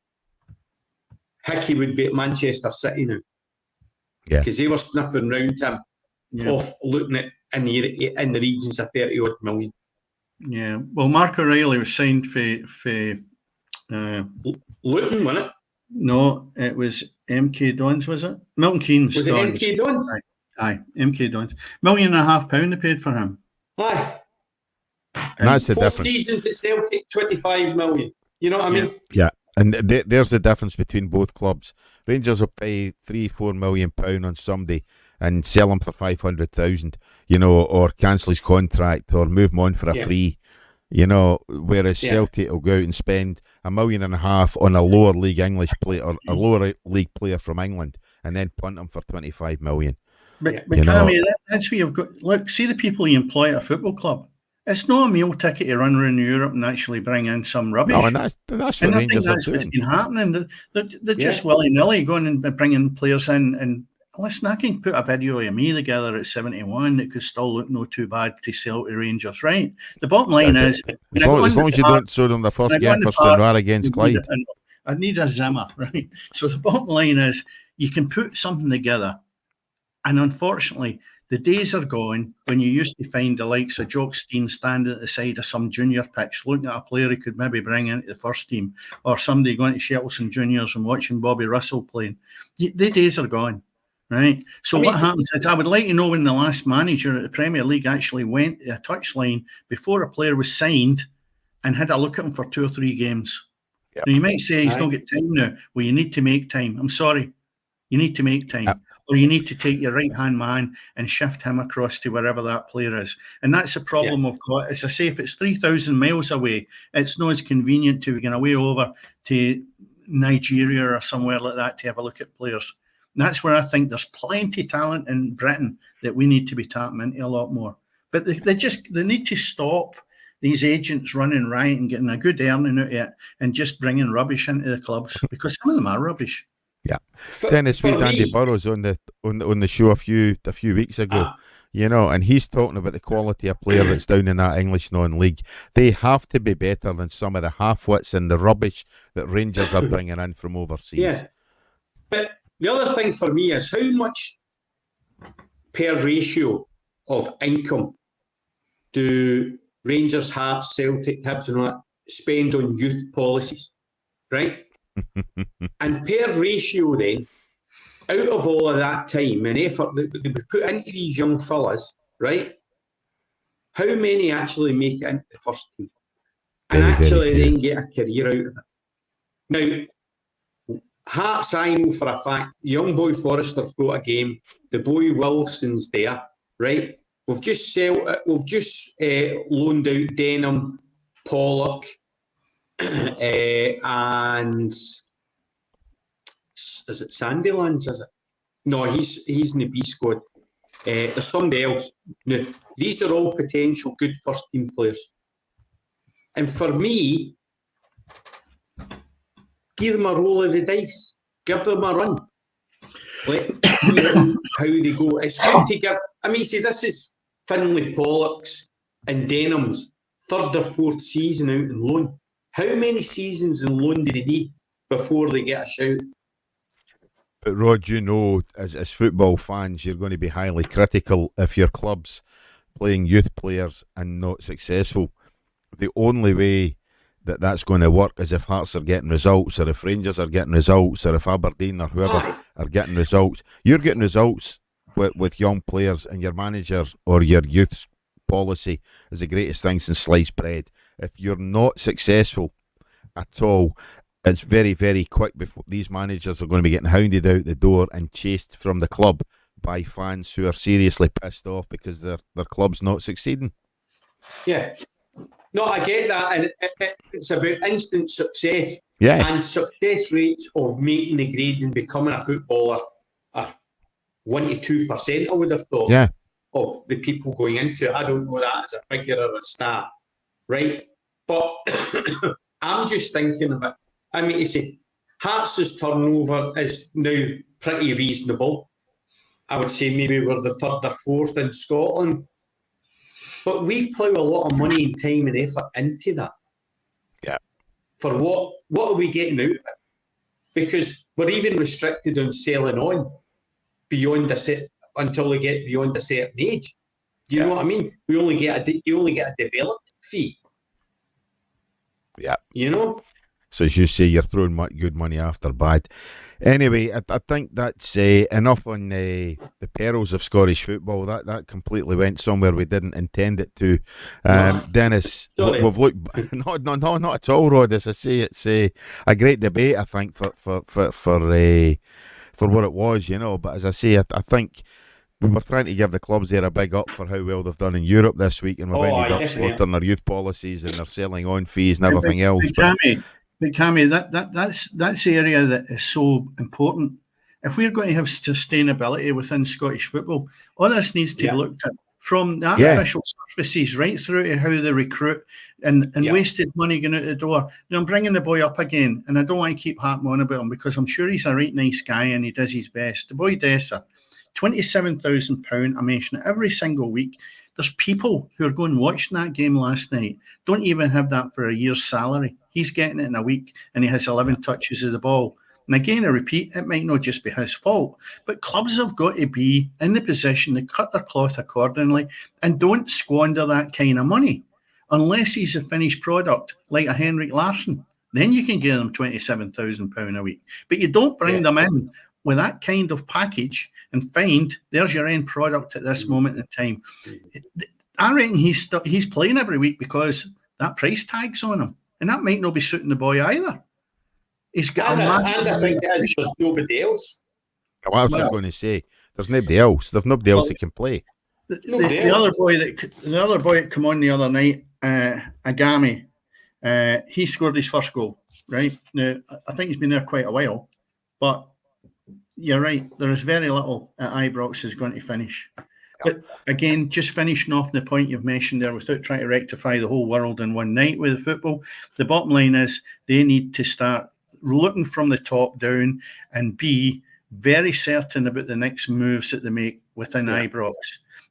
Hickey would be at Manchester City now. Yeah. Because they were sniffing round him off looking at in the regions of 30 odd million. Yeah. Well, Mark O'Reilly was signed for Luton, wasn't it? No, it was MK Dons, was it? Milton Keynes. Was it MK Dons? Aye, MK Dons. £1.5 million they paid for him. Aye. And that's the 4 difference. seasons at Celtic, 25 million. You know what I mean? Yeah. And there's the difference between both clubs. Rangers will pay £3-4 million on somebody and sell him for 500,000, or cancel his contract or move him on for a free, whereas Celtic will go out and spend $1.5 million on a lower league English player or a lower league player from England and then punt him for 25 million. But Cammy, that's where you've got. Look, see the people you employ at a football club. It's not a meal ticket to run around Europe and actually bring in some rubbish. No, and that's what and Rangers I think that's are doing. what's been happening. They're just willy-nilly going and bringing players in. And listen, I can put a video of me together at 71 that could still look not too bad to sell to Rangers, right? The bottom line is... As long as you don't show them the first game for Stranraer against Clyde. I need a Zimmer, right? So the bottom line is you can put something together. And unfortunately, the days are gone when you used to find the likes of Jock Stein standing at the side of some junior pitch, looking at a player he could maybe bring into the first team, or somebody going to Shettleston Juniors and watching Bobby Russell playing. The days are gone, right? So what happens is I would like to know when the last manager at the Premier League actually went to a touchline before a player was signed and had a look at him for 2 or 3 games. Yep. Now, you might say he's Aye. not got time now. Well, you need to make time. I'm sorry. You need to make time. Yep. Or you need to take your right-hand man and shift him across to wherever that player is. And that's the problem we've got. As I say, if it's 3,000 miles away, it's not as convenient to be going away over to Nigeria or somewhere like that to have a look at players. And that's where I think there's plenty of talent in Britain that we need to be tapping into a lot more. But they need to stop these agents running riot and getting a good earning out of it and just bringing rubbish into the clubs, because some of them are rubbish. Yeah, Dennis, we had Andy Burrows on the show a few weeks ago, and he's talking about the quality of player that's down in that English non-league. They have to be better than some of the half-wits and the rubbish that Rangers are bringing in from overseas. Yeah, but the other thing for me is how much per ratio of income do Rangers, Hearts, Celtic, Hibs and all that spend on youth policies, right? And per ratio then, out of all of that time and effort that we put into these young fellas, right, how many actually make it into the first team and actually then get a career out of it? Now, Hearts, I know for a fact, young boy Forrester's got a game, the boy Wilson's there, right? We've just loaned out Denham, Pollock, and is it Sandilands? Is it? No, he's in the B squad. There's somebody else. No, these are all potential good first team players. And for me, give them a roll of the dice. Give them a run. Let see how they go. It's good to give. I mean, see, this is Finlay, Pollock's and Denham's 3rd or 4th season out in loan. How many seasons in loan do they need before they get a shout? But Rod, as football fans, you're going to be highly critical if your club's playing youth players and not successful. The only way that's going to work is if Hearts are getting results, or if Rangers are getting results, or if Aberdeen or whoever are getting results. You're getting results with young players, and your manager or your youth policy is the greatest thing since sliced bread. If you're not successful at all, it's very, very quick before these managers are going to be getting hounded out the door and chased from the club by fans who are seriously pissed off because their club's not succeeding. Yeah. No, I get that, and it's about instant success. Yeah. And success rates of making the grade and becoming a footballer are 1% to 2%, I would have thought, of the people going into it. I don't know that as a figure or a stat, right? But I'm just thinking about, I mean, you see, Hearts' turnover is now pretty reasonable. I would say maybe we're the 3rd or 4th in Scotland. But we plough a lot of money and time and effort into that. Yeah. For what are we getting out of it? Because we're even restricted on selling on until they get beyond a certain age. Do you know what I mean? You only get a development fee. Yeah. You know? So as you say, you're throwing good money after bad. Anyway, I think that's enough on the perils of Scottish football. That completely went somewhere we didn't intend it to. Dennis, we've looked. No, not at all, Rod. As I say, it's a great debate. I think for what it was, But as I say, I think we were trying to give the clubs there a big up for how well they've done in Europe this week, and we've ended up slaughtering their youth policies and their selling on fees and everything else. But Cammy, that's the area that is so important. If we're going to have sustainability within Scottish football, all this needs to be looked at from the artificial surfaces right through to how they recruit and wasted money going out the door. I'm bringing the boy up again, and I don't want to keep harping on about him because I'm sure he's a right nice guy and he does his best. The boy Dessa, £27,000, I mention it every single week. There's people who are going watching that game last night, don't even have that for a year's salary. He's getting it in a week and he has 11 touches of the ball. And again, I repeat, it might not just be his fault, but clubs have got to be in the position to cut their cloth accordingly and don't squander that kind of money. Unless he's a finished product like a Henrik Larsson, then you can give them £27,000 a week. But you don't bring them in with that kind of package and find there's your end product at this moment in time. I reckon he's playing every week because that price tag's on him. And that might not be suiting the boy either. He's got And a I massive... think it is, there's nobody else. Well, I was going to say, there's nobody else. There's nobody else that can play. The other boy that come on the other night, Agami, he scored his first goal, right? Now, I think he's been there quite a while, but you're right, there is very little at Ibrox is going to finish. But again, just finishing off the point you've mentioned there, without trying to rectify the whole world in one night with the football, the bottom line is they need to start looking from the top down and be very certain about the next moves that they make within Ibrox.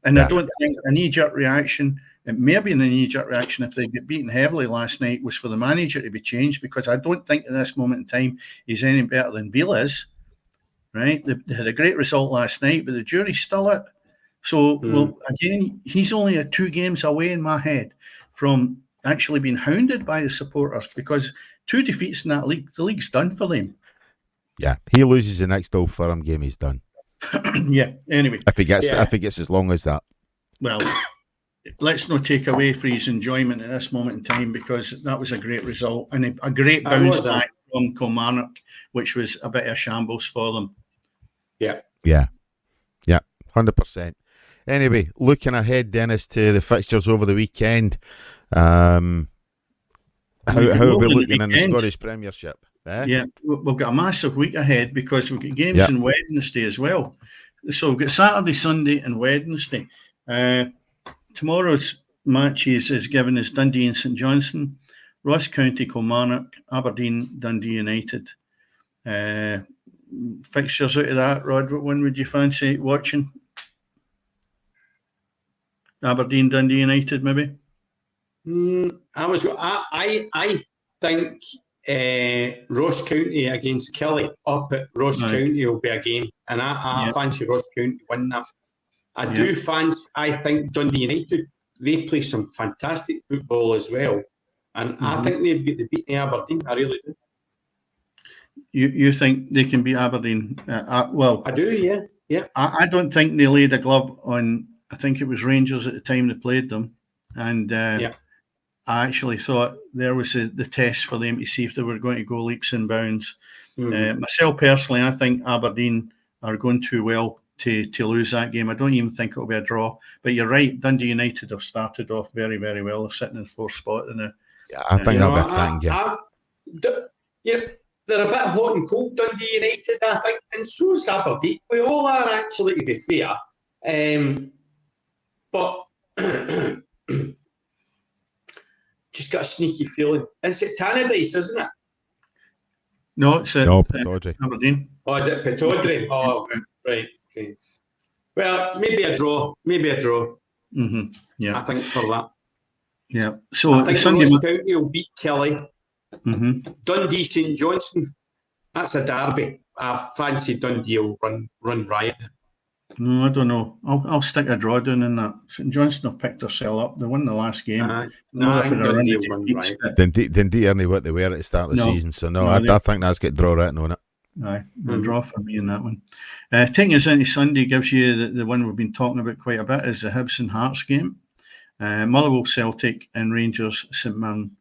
And I don't think a knee-jerk reaction, it may have been a knee-jerk reaction if they get beaten heavily last night, was for the manager to be changed, because I don't think at this moment in time he's any better than Beale is, right? They had a great result last night, but the jury's still out. So, well, again, he's only at 2 games away in my head from actually being hounded by the supporters, because 2 defeats in that league, the league's done for them. Yeah, he loses the next Old Firm game, he's done. Yeah, anyway. If he gets as long as that. Well, let's not take away from his enjoyment at this moment in time, because that was a great result and a great bounce back from Kilmarnock, which was a bit of a shambles for them. Yeah. 100%. Anyway, looking ahead, Dennis, to the fixtures over the weekend. How are we looking in the Scottish Premiership? Yeah, we've got a massive week ahead, because we've got games on Wednesday as well. So we've got Saturday, Sunday and Wednesday. Tomorrow's matches is given as Dundee and St Johnstone, Ross County, Kilmarnock, Aberdeen, Dundee United. Fixtures out of that, Rod, what one would you fancy watching? Aberdeen, Dundee United, maybe? I think Ross County against Kelly up at Ross County will be a game, and I fancy Ross County win that. I think Dundee United, they play some fantastic football as well, and I think they've got the beating Aberdeen. I really do. You think they can beat Aberdeen? Well, I do, yeah. I don't think they laid a glove on. I think it was Rangers at the time they played them, and I actually thought there was the test for them to see if they were going to go leaps and bounds. Myself personally, I think Aberdeen are going too well to lose that game. I don't even think it'll be a draw. But you're right, Dundee United have started off very, very well. They're sitting in 4th spot now. Yeah, I think that'll be a cracking game. They're a bit hot and cold, Dundee United, I think, and so's Aberdeen. We all are, actually, to be fair. But just got a sneaky feeling. It's at Tannadice, isn't it? No, it's at Pittodrie. Aberdeen. Oh, is it Pittodrie? Oh, right. Okay. Well, maybe a draw. Mm-hmm. Yeah, I think for that. Yeah. So I think Sunday Ross County will beat Kelly. Mm-hmm. Dundee St Johnstone. That's a derby. I fancy Dundee will run riot. No, I don't know. I'll stick a draw down in that. St Johnstone have picked themselves up. They won the last game. I think Dundee will run riot. Dundee only what they were at the start of the season, so I think that's got draw written on it. Aye, a draw for me in that one. Taking us into Sunday gives you the one we've been talking about quite a bit, is the Hibs and Hearts game. Motherwell Celtic and Rangers St Mirren.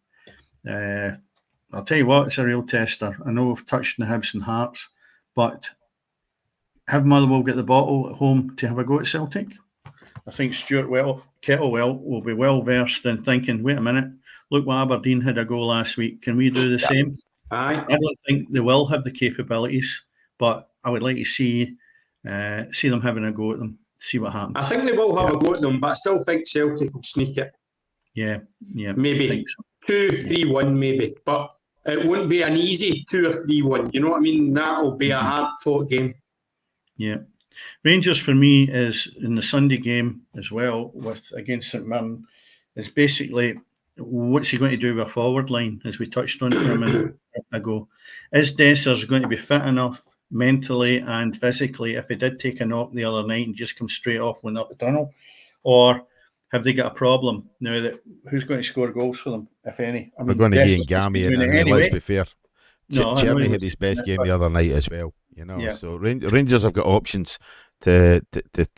I'll tell you what, it's a real tester. I know we've touched on the Hibs and Hearts, but have Motherwell get the bottle at home to have a go at Celtic? I think Stuart Kettlewell will be well versed in thinking, wait a minute, look what Aberdeen had a go last week. Can we do the same? Aye. I don't think they will have the capabilities, but I would like to see them having a go at them, see what happens. I think they will have a go at them, but I still think Celtic will sneak it. Yeah. Maybe 2-3-1, maybe, but it won't be an easy 2 or 3-1. You know what I mean? That'll be a hard-fought game. Yeah. Rangers for me is in the Sunday game as well against St Mirren is basically what's he going to do with a forward line, as we touched on for a minute ago. Is Dessers going to be fit enough mentally and physically if he did take a knock the other night and just come straight off went up the tunnel? Or have they got a problem now that who's going to score goals for them, if any? They're going to be Ngami, and let's be fair. No, Cherny had his best game the other night as well. So Rangers have got options to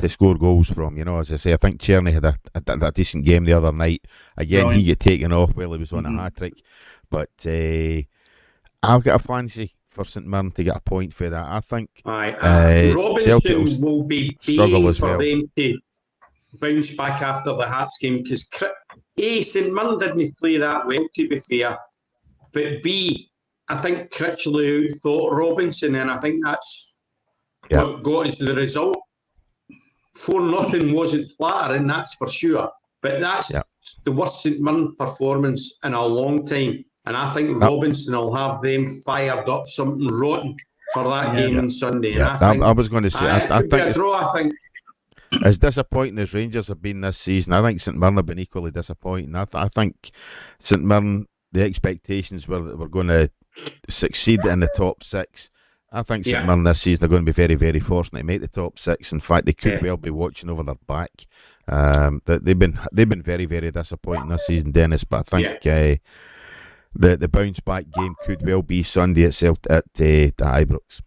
score goals from. As I say, I think Tierney had a decent game the other night. Again, Brilliant. he get taken off while he was on a hat trick, but I've got a fancy for St Mirren to get a point for that. I think Robinson will be struggle baying as for well. them to bounce back after the Hearts game, because St Mirren didn't play that well, to be fair, but B, I think Critchley thought Robinson, and I think that's what got us the result. 4-0 wasn't flattering, that's for sure, but that's the worst St Mirren performance in a long time, and I think Robinson will have them fired up something rotten for that game on Sunday. Yeah, and I was going to say, I think a draw. I think as disappointing as Rangers have been this season, I think St Mirren have been equally disappointing. I think St Mirren, the expectations were that we're going to succeed in the top 6. I think St Mirren this season are going to be very, very fortunate to make the top 6. In fact, they could well be watching over their back. They've been very, very disappointing this season, Dennis. But I think the bounce back game could well be Sunday at the Ibrox.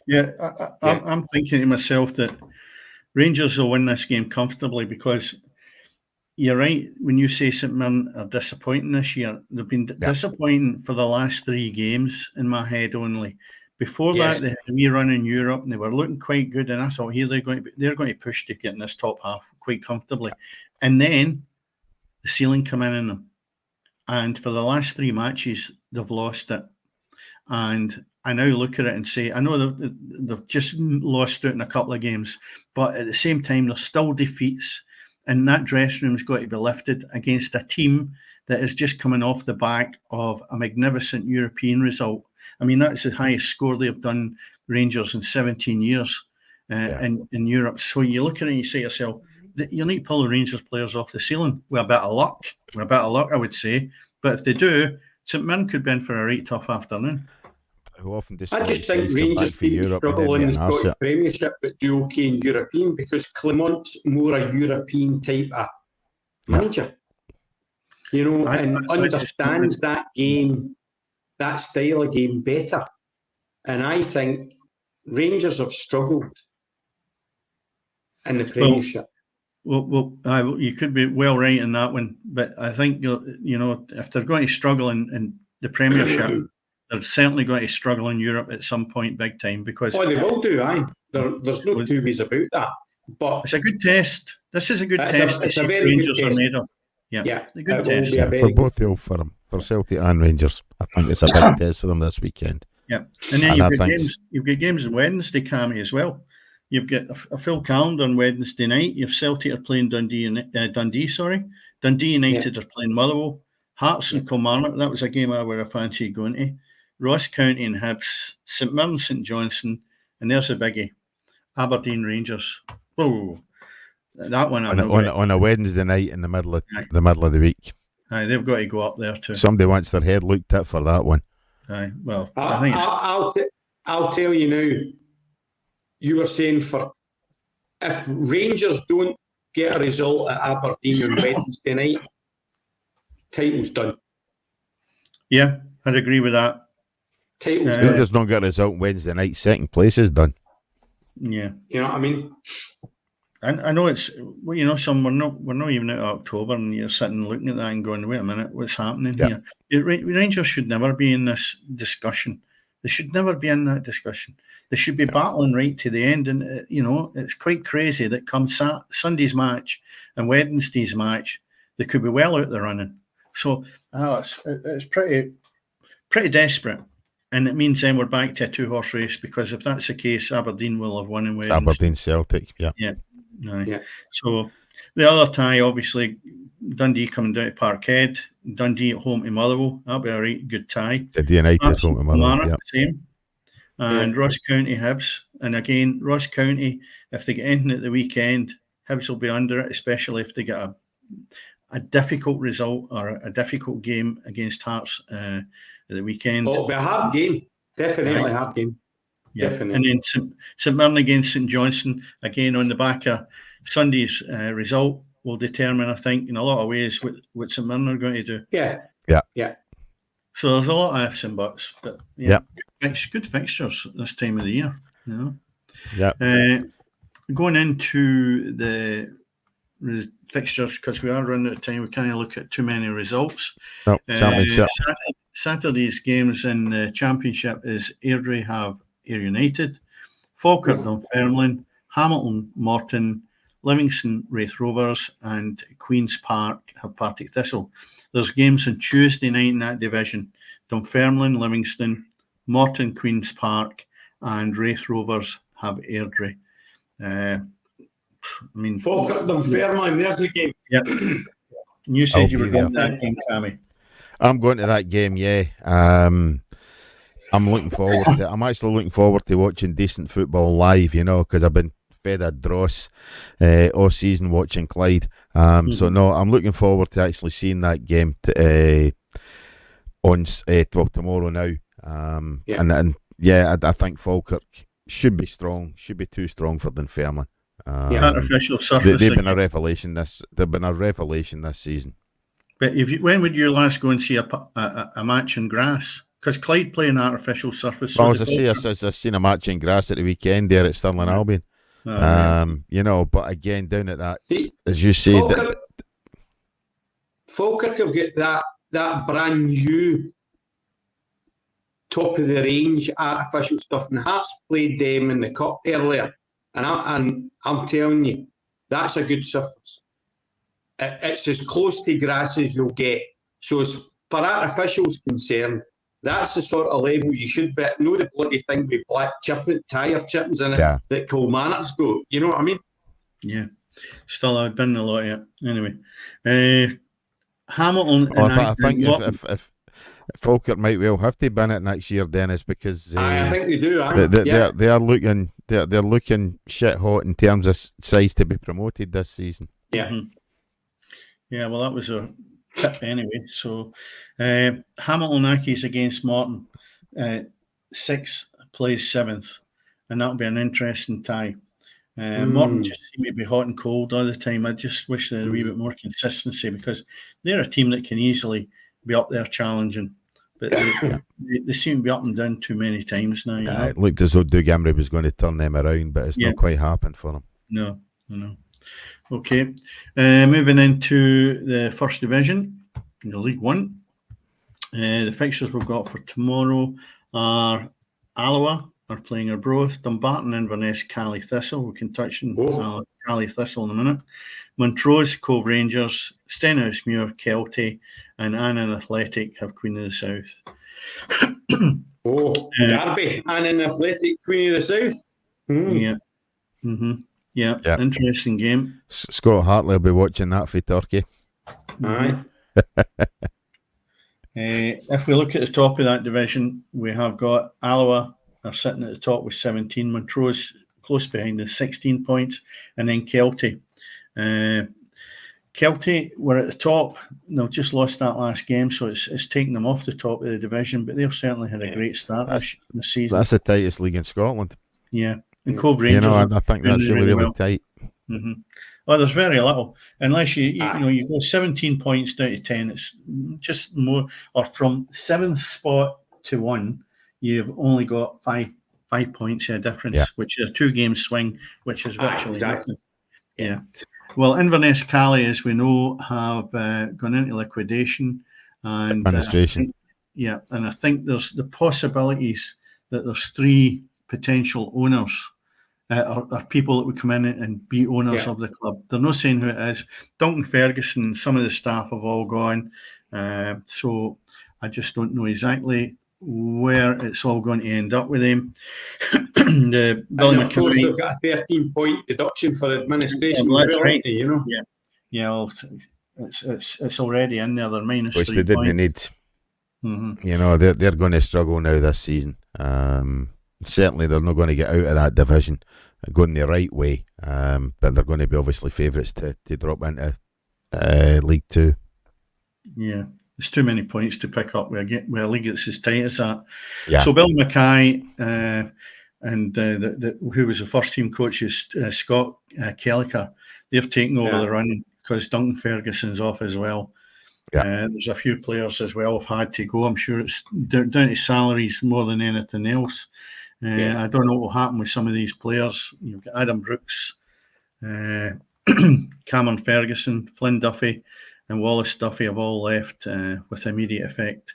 Yeah, I'm thinking to myself that Rangers will win this game comfortably, because you're right when you say St Mirren are disappointing this year. They've been disappointing for the last 3 games in my head only. Before that, they had a wee run in Europe and they were looking quite good, and I thought, here they're going to push to get in this top half quite comfortably. And then the ceiling come in them, and for the last 3 matches they've lost it. And I now look at it and say, I know they've just lost out in a couple of games, but at the same time, there's still defeats, and that dressing room's got to be lifted against a team that is just coming off the back of a magnificent European result. I mean, that's the highest score they've done, Rangers, in 17 years in Europe. So you look at it and you say to yourself, you need to pull the Rangers players off the ceiling with a bit of luck. I would say. But if they do, St Mirren could be in for a right tough afternoon. I just think Rangers struggle in the Scottish Premiership, but do okay in European, because Clement's more a European type of manager, and understands that game, that style of game better. And I think Rangers have struggled in the Premiership. Well, you could be well right in that one, but I think if they're going to struggle in the Premiership, they're certainly going to struggle in Europe at some point, big time. Because they will do. There's no two ways about that. But it's a good test. This is a good test. It's a very good test. A good test for both for Celtic and Rangers. I think it's a big test for them this weekend. Yeah, and then you've got games on Wednesday, Cammy, as well. You've got a full calendar on Wednesday night. You've Celtic are playing Dundee United are playing Motherwell. Hearts and Kilmarnock, that was a game I would have fancied going to. Ross County and Hibs, St Mirren, St Johnstone, and there's a biggie, Aberdeen Rangers. Oh, that one on a Wednesday night in the middle of the week. Aye, they've got to go up there too. Somebody wants their head looked at for that one. Aye, well, I'll tell you now. You were saying if Rangers don't get a result at Aberdeen on Wednesday night, title's done. Yeah, I'd agree with that. Title's done. Rangers don't get a result Wednesday night, second place is done. Yeah, you know what I mean. I know it's we're not even out of October, and you're sitting looking at that and going, wait a minute, what's happening here? Rangers should never be in this discussion. They should never be in that discussion. They should be battling right to the end, and it's quite crazy that come Sunday's match and Wednesday's match, they could be well out the running. So it's pretty desperate, and it means then we're back to a 2-horse race, because if that's the case, Aberdeen will have won in Wednesday. Aberdeen Celtic, yeah. So the other tie, obviously, Dundee coming down to Parkhead, Dundee at home to Motherwell. That'll be a right good tie. Dundee United at home to Motherwell, same. And Ross County Hibs, and again Ross County, if they get anything at the weekend, Hibs will be under it, especially if they get a difficult result or a difficult game against Hearts at the weekend. It'll be a hard game, definitely a hard game. Yeah. Definitely. And then St Mirren against St Johnstone, again on the back of Sunday's result, will determine, I think, in a lot of ways what St Mirren are going to do. Yeah. So there's a lot of ifs and buts, but good fixtures this time of the year. Yeah. Going into the fixtures, because we are running out of time, we can't look at too many results. No, Championship. Saturday's games in the Championship is Airdrie have Ayr United, Falkirk Dunfermline, Hamilton Morton, Livingston Wraith Rovers, and Queen's Park have Partick Thistle. There's games on Tuesday night in that division. Dunfermline, Livingston, Morton, Queen's Park, and Wraith Rovers have Airdrie. Falkirk Dunfermline, there's the game. Yeah. You said you were going to that game, Cammy. I'm going to that game, yeah. I'm looking forward to it. I'm actually looking forward to watching decent football live, because I've been fed a dross all season watching Clyde. So, no, I'm looking forward to actually seeing that game tomorrow now. I think Falkirk should be strong, should be too strong for Dunfermline. Artificial surface. They've been a revelation this season. But when would you last go and see a match in grass? Because Clyde play an artificial surface. Well, as I say, I seen a match in grass at the weekend there at Stirling Albion. But again, down at that, as you say, Falkirk have got that brand new top of the range artificial stuff, and Hearts played them in the cup earlier, and I'm telling you, that's a good surface. It's as close to grass as you'll get. So as far as artificial's concerned, that's the sort of level you should be at. No, the bloody thing with black tyre chippings in it that Kilmanners go. You know what I mean? Yeah. Still, I've been a lot of it. Anyway, Hamilton. I think if Falkirk might well have to ban it next year, Dennis, because I think they do. They're looking shit hot in terms of size to be promoted this season. Yeah. Mm-hmm. Yeah, well, that was a tip anyway. So, Hamilton Accies against Morton. 6th plays 7th, and that'll be an interesting tie. Morton just seem to be hot and cold all the time. I just wish there had a wee bit more consistency, because they're a team that can easily be up there challenging, but they seem to be up and down too many times now. It looked as though Doug Emery was going to turn them around, but it's not quite happened for them. No. Okay, moving into the First Division, in the League One. The fixtures we've got for tomorrow are Alloa are playing Arbroath, Dumbarton, Inverness, Cally Thistle. We can touch on Cally Thistle in a minute. Montrose, Cove Rangers, Stenhousemuir, Kelty, and Annan Athletic have Queen of the South. Derby, Annan Athletic, Queen of the South. Yeah. Mm-hmm. Yeah, interesting game. Scott Hartley will be watching that for Turkey. Aye. If we look at the top of that division, we have got Alloa are sitting at the top with 17, Montrose close behind with 16 points, and then Kelty. Kelty were at the top. They've just lost that last game, so it's taken them off the top of the division, but they've certainly had a great start this season. That's the tightest league in Scotland. Yeah. And Cove Rangers, I think that's really tight. Mm-hmm. Well, there's very little, unless you go 17 points down to 10. It's just more, or from 7th spot to 1, you've only got five points of difference, which is a 2-game swing, which is virtually nothing. Yeah. Well, Inverness Cally, as we know, have gone into liquidation and administration. And I think there's the possibilities that there's 3 potential owners. Are people that would come in and be owners of the club. They're not saying who it is. Duncan Ferguson and some of the staff have all gone. So I just don't know exactly where it's all going to end up with them. Billy McKinnon, they've got a 13-point deduction for administration. Well, that's right. Well, it's already in there. They're minus 3 points. Which they didn't need. Mm-hmm. They're going to struggle now this season. Certainly they're not going to get out of that division going the right way, but they're going to be obviously favourites to drop into League 2. Yeah, there's too many points to pick up with a league that's as tight as that. Yeah. So Bill Mackay and who was the first team coach is Scott Kelliker. They've taken over the run because Duncan Ferguson's off as well. There's a few players as well have had to go. I'm sure it's down to salaries more than anything else. I don't know what will happen with some of these players. You've got Adam Brooks, Cameron Ferguson, Flynn Duffy, and Wallace Duffy have all left with immediate effect.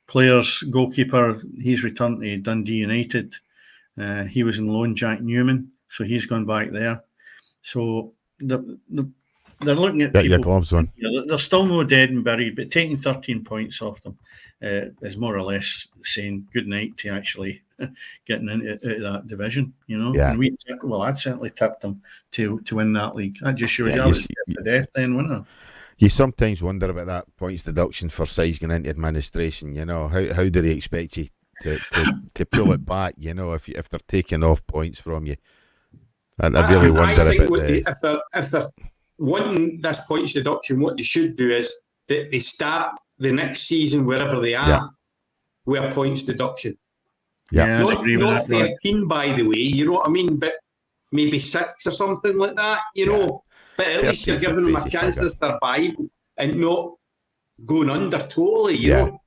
Players, goalkeeper, he's returned to Dundee United. He was in loan, Jack Newman, so he's gone back there. So they're looking at Get your people. gloves on. They're still no dead and buried, but taking 13 points off them is more or less saying good night to actually getting into that division. Yeah. And I'd certainly tipped them to win that league. That just shows Yeah, you was to death then, wasn't it? You sometimes wonder about that points deduction for sides going into administration. How do they expect you to pull it back? If they're taking off points from you, and I really wonder about if they're wanting this points deduction, what they should do is they start the next season wherever they are with a points deduction. Not 13, by the way. You know what I mean? But maybe 6 or something like that. But at least you're giving them a chance to survive and not going under totally. You know.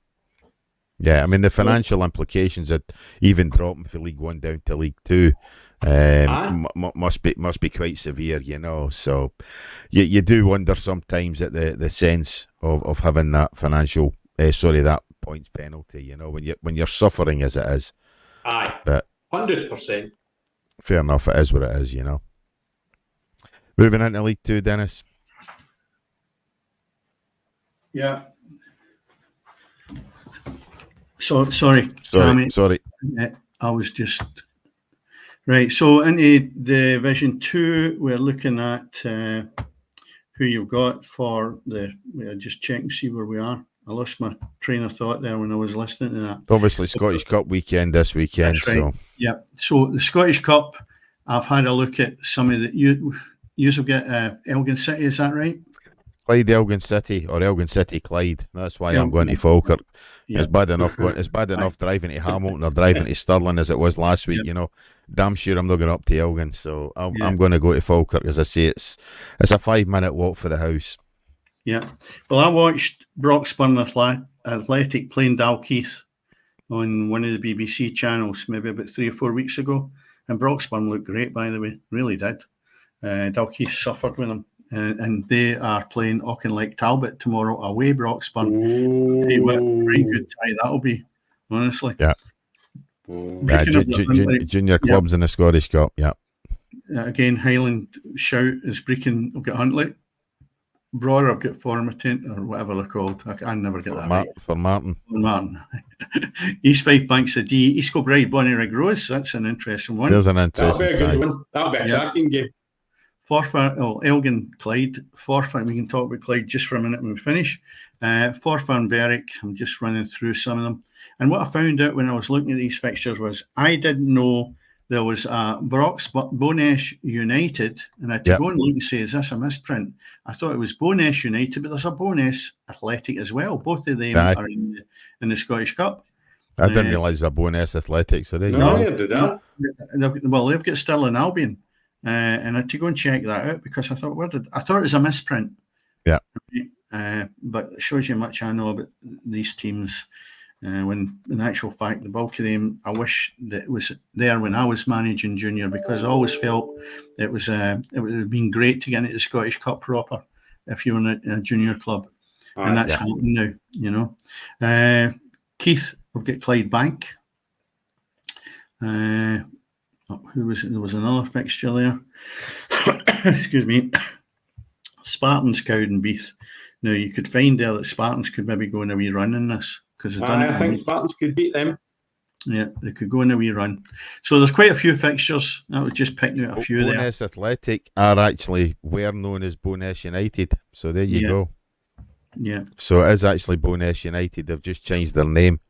Yeah, I mean the financial implications of even dropping from League 1 down to League 2 must be quite severe. So you do wonder sometimes at the sense of having that financial that points penalty. When you're suffering as it is. Aye, but 100%. Fair enough, it is what it is. Moving into League 2, Dennis. Yeah. Sorry. I was just right. So into Division 2, we're looking at who you've got for just check and see where we are. I lost my train of thought there when I was listening to that. Obviously, Scottish Cup weekend this weekend. That's right. So the Scottish Cup, I've had a look at some of the. You've got Elgin City, is that right? Clyde Elgin City or Elgin City Clyde. That's why I'm going to Falkirk. Yeah. It's bad enough driving to Hamilton or driving to Stirling as it was last week. Damn sure I'm not going up to Elgin, so I'm going to go to Falkirk. As I say, it's a 5-minute walk for the house. Yeah. Well, I watched Broxburn Athletic playing Dalkeith on one of the BBC channels maybe about 3 or 4 weeks ago, and Broxburn looked great, by the way, really did. Dalkeith suffered with them. And they are playing Auchinleck Talbot tomorrow away, Broxburn. Pretty good tie that'll be, honestly. Yeah. Junior clubs in the Scottish Cup, again, Highland Shout is Brecon. I've got Huntly. Broad, I've got Formatent, or whatever they're called. I never get that right. For Martin. East Fife Banks of D. East Kilbride, Bonnyrigg Rose. That's an interesting one. There's an interesting That'll be a good one. That'll be a cracking game. Elgin Clyde. Forfar, we can talk about Clyde just for a minute when we finish. Forfar and Berwick, I'm just running through some of them. And what I found out when I was looking at these fixtures was I didn't know there was a Bonesh United, and I had to go and look and say, is this a misprint? I thought it was Bonesh United, but there's a Bonesh Athletic as well. Both of them are in the Scottish Cup. I didn't realise they're Bonesh Athletics. So I did that. Well, they've got Stirling Albion. And I had to go and check that out because I thought, I thought it was a misprint. Yeah. But it shows you much I know about these teams. When in actual fact, the bulk of them, I wish that it was there when I was managing junior, because I always felt it would have been great to get into the Scottish Cup proper if you were in a junior club. And that's happening now, Keith, we've got Clyde Bank. Who was it? There was another fixture there. Excuse me. Spartans, Cowdenbeath. Now you could find there that Spartans could maybe go in a wee run in this because I think Spartans could beat them. Yeah, they could go in a wee run. So there's quite a few fixtures. I was just picking out a few there. Bonesh Athletic were known as Bonesh United. So there you go. Yeah. So it is actually Bonesh United. They've just changed their name.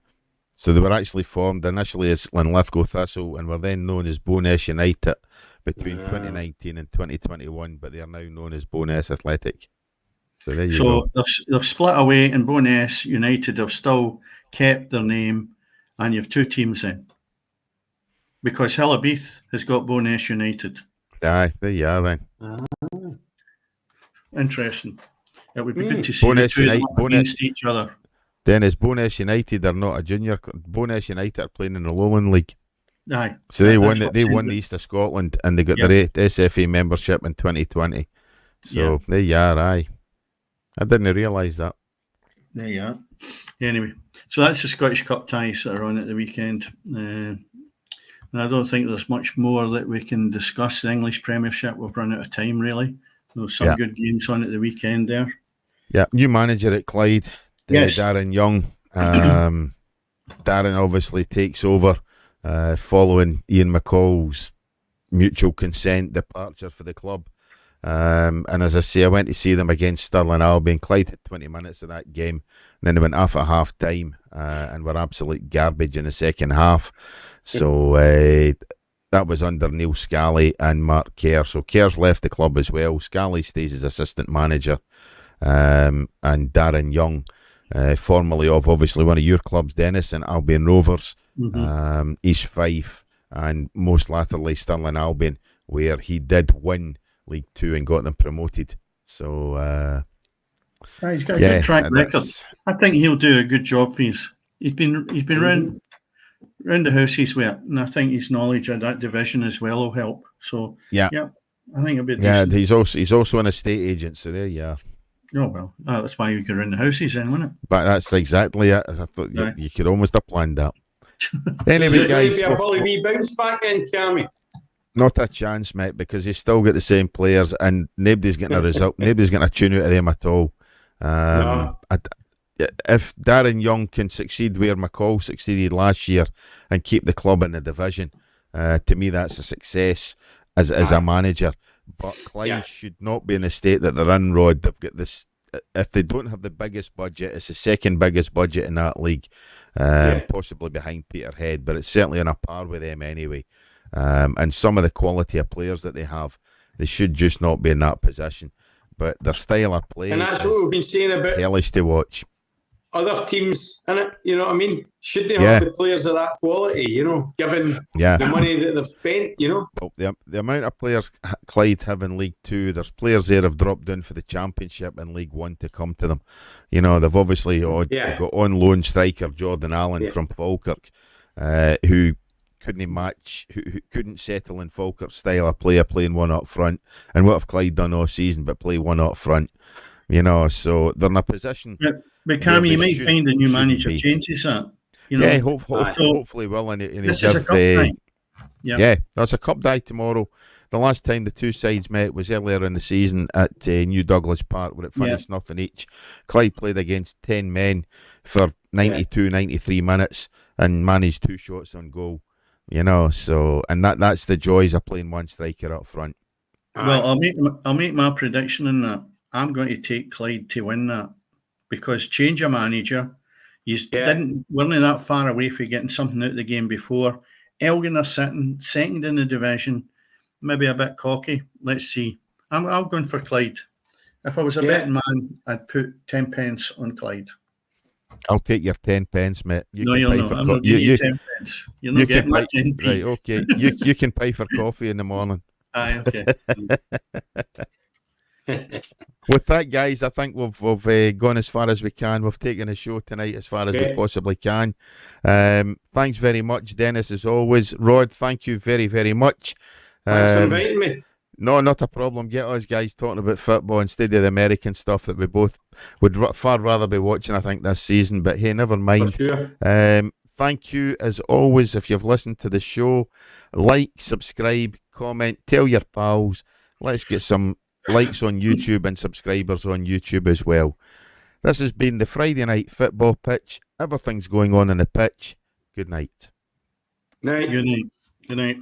So they were actually formed initially as Linlithgow Thistle and were then known as Bonesh United between 2019 and 2021, but they are now known as Bonesh Athletic. So there you go. So they've split away, and Bonesh United have still kept their name, and you have 2 teams in. Because Hillabeath has got Bonesh United. Aye, there you are then. Interesting. It would be good to see Bonus the two of them United- up against each other. Dennis, Bonus United are not a junior. Bonus United are playing in the Lowland League. Aye. So they won That's it. what They I'm won saying. the East of Scotland, and they got Yeah. their SFA membership in 2020. So there you are. Aye, I didn't realise that. There you are. Anyway, so that's the Scottish Cup ties that are on at the weekend. And I don't think there's much more that we can discuss. The English Premiership, we've run out of time, really. There's some Yeah. good games on at the weekend there. Yeah, new manager at Clyde, Yes. Darren Young. Darren obviously takes over following Ian McCall's mutual consent departure for the club. And as I say, I went to see them against Stirling Albion. Clyde had 20 minutes of that game, and then they went off at half time and were absolute garbage in the second half. So that was under Neil Scally and Mark Kerr. So Kerr's left the club as well. Scally stays as assistant manager, and Darren Young, formerly of obviously one of your clubs, Dennis, and Albion Rovers, East Fife, and most latterly Stirling Albion, where he did win League Two and got them promoted. So He's got a good track record. that's- I think he'll do a good job for us. He's been round the houses with it, and I think his knowledge of that division as well will help. So Yeah. I think it'll be Yeah, decent. he's also an estate agent, so there you are. Oh well, that's why you go around the houses then, wasn't it? But that's exactly it. I thought Right. you could almost have planned that. Is Anyway, it going guys, to be a Bully wee bounce back in, Cammy? not a chance, mate, because he's still got the same players, and nobody's getting a result. Nobody's getting a tune out of them at all. No. If Darren Young can succeed where McCall succeeded last year and keep the club in the division, to me that's a success as a manager. But Clyde should not be in the state that they're in, Rod. They've got this. If they don't have the biggest budget, it's the second biggest budget in that league, possibly behind Peterhead, but it's certainly on a par with them anyway. And some of the quality of players that they have, they should just not be in that position. But their style of play And that's is what we've been saying about hellish to watch. other teams, innit? You know what I mean? Should they Yeah. have the players of that quality, given Yeah. the money that they've spent, Well, the amount of players Clyde have in League Two, there's players there have dropped down for the Championship in League One to come to them. They've obviously they've got on loan striker Jordan Allen from Falkirk, who couldn't match, who couldn't settle in Falkirk's style of play, playing one up front. And what have Clyde done all season but play one up front? So they're in a position. But Cam, you might should- find a new shouldn't manager be. changes that. Yeah, So hopefully will. And he'll this is a give, cup tie. Yeah, there's a cup tie tomorrow. The last time the two sides met was earlier in the season at New Douglas Park, where it finished nothing each. Clyde played against 10 men for 92, 93 minutes and managed 2 shots on goal. So and that's the joys of playing one striker up front. Well, I'll make my prediction in that. I'm going to take Clyde to win that because change of manager. You weren't that far away from getting something out of the game before. Elgin are sitting second in the division, maybe a bit cocky. Let's see. I'm going for Clyde. If I was a betting man, I'd put 10 pence on Clyde. I'll take your 10 pence, mate. No, you're not. I'm not giving you 10 pence. You're not getting my 10 p. Right, okay. You can pay for coffee in the morning. Aye, okay. With that, guys, I think we've gone as far as we can. We've taken the show tonight as far as we possibly can. Thanks very much, Dennis, as always. Rod, thank you very, very much. Thanks for inviting me. No, not a problem. Get us guys talking about football instead of the American stuff that we both would far rather be watching, I think, this season. But hey, never mind. For sure. Thank you, as always, if you've listened to the show. Like, subscribe, comment, tell your pals. Let's get some likes on YouTube and subscribers on YouTube as well. This has been the Friday Night Football Pitch. Everything's going on in the pitch. Good night. Night. Good night. Good night.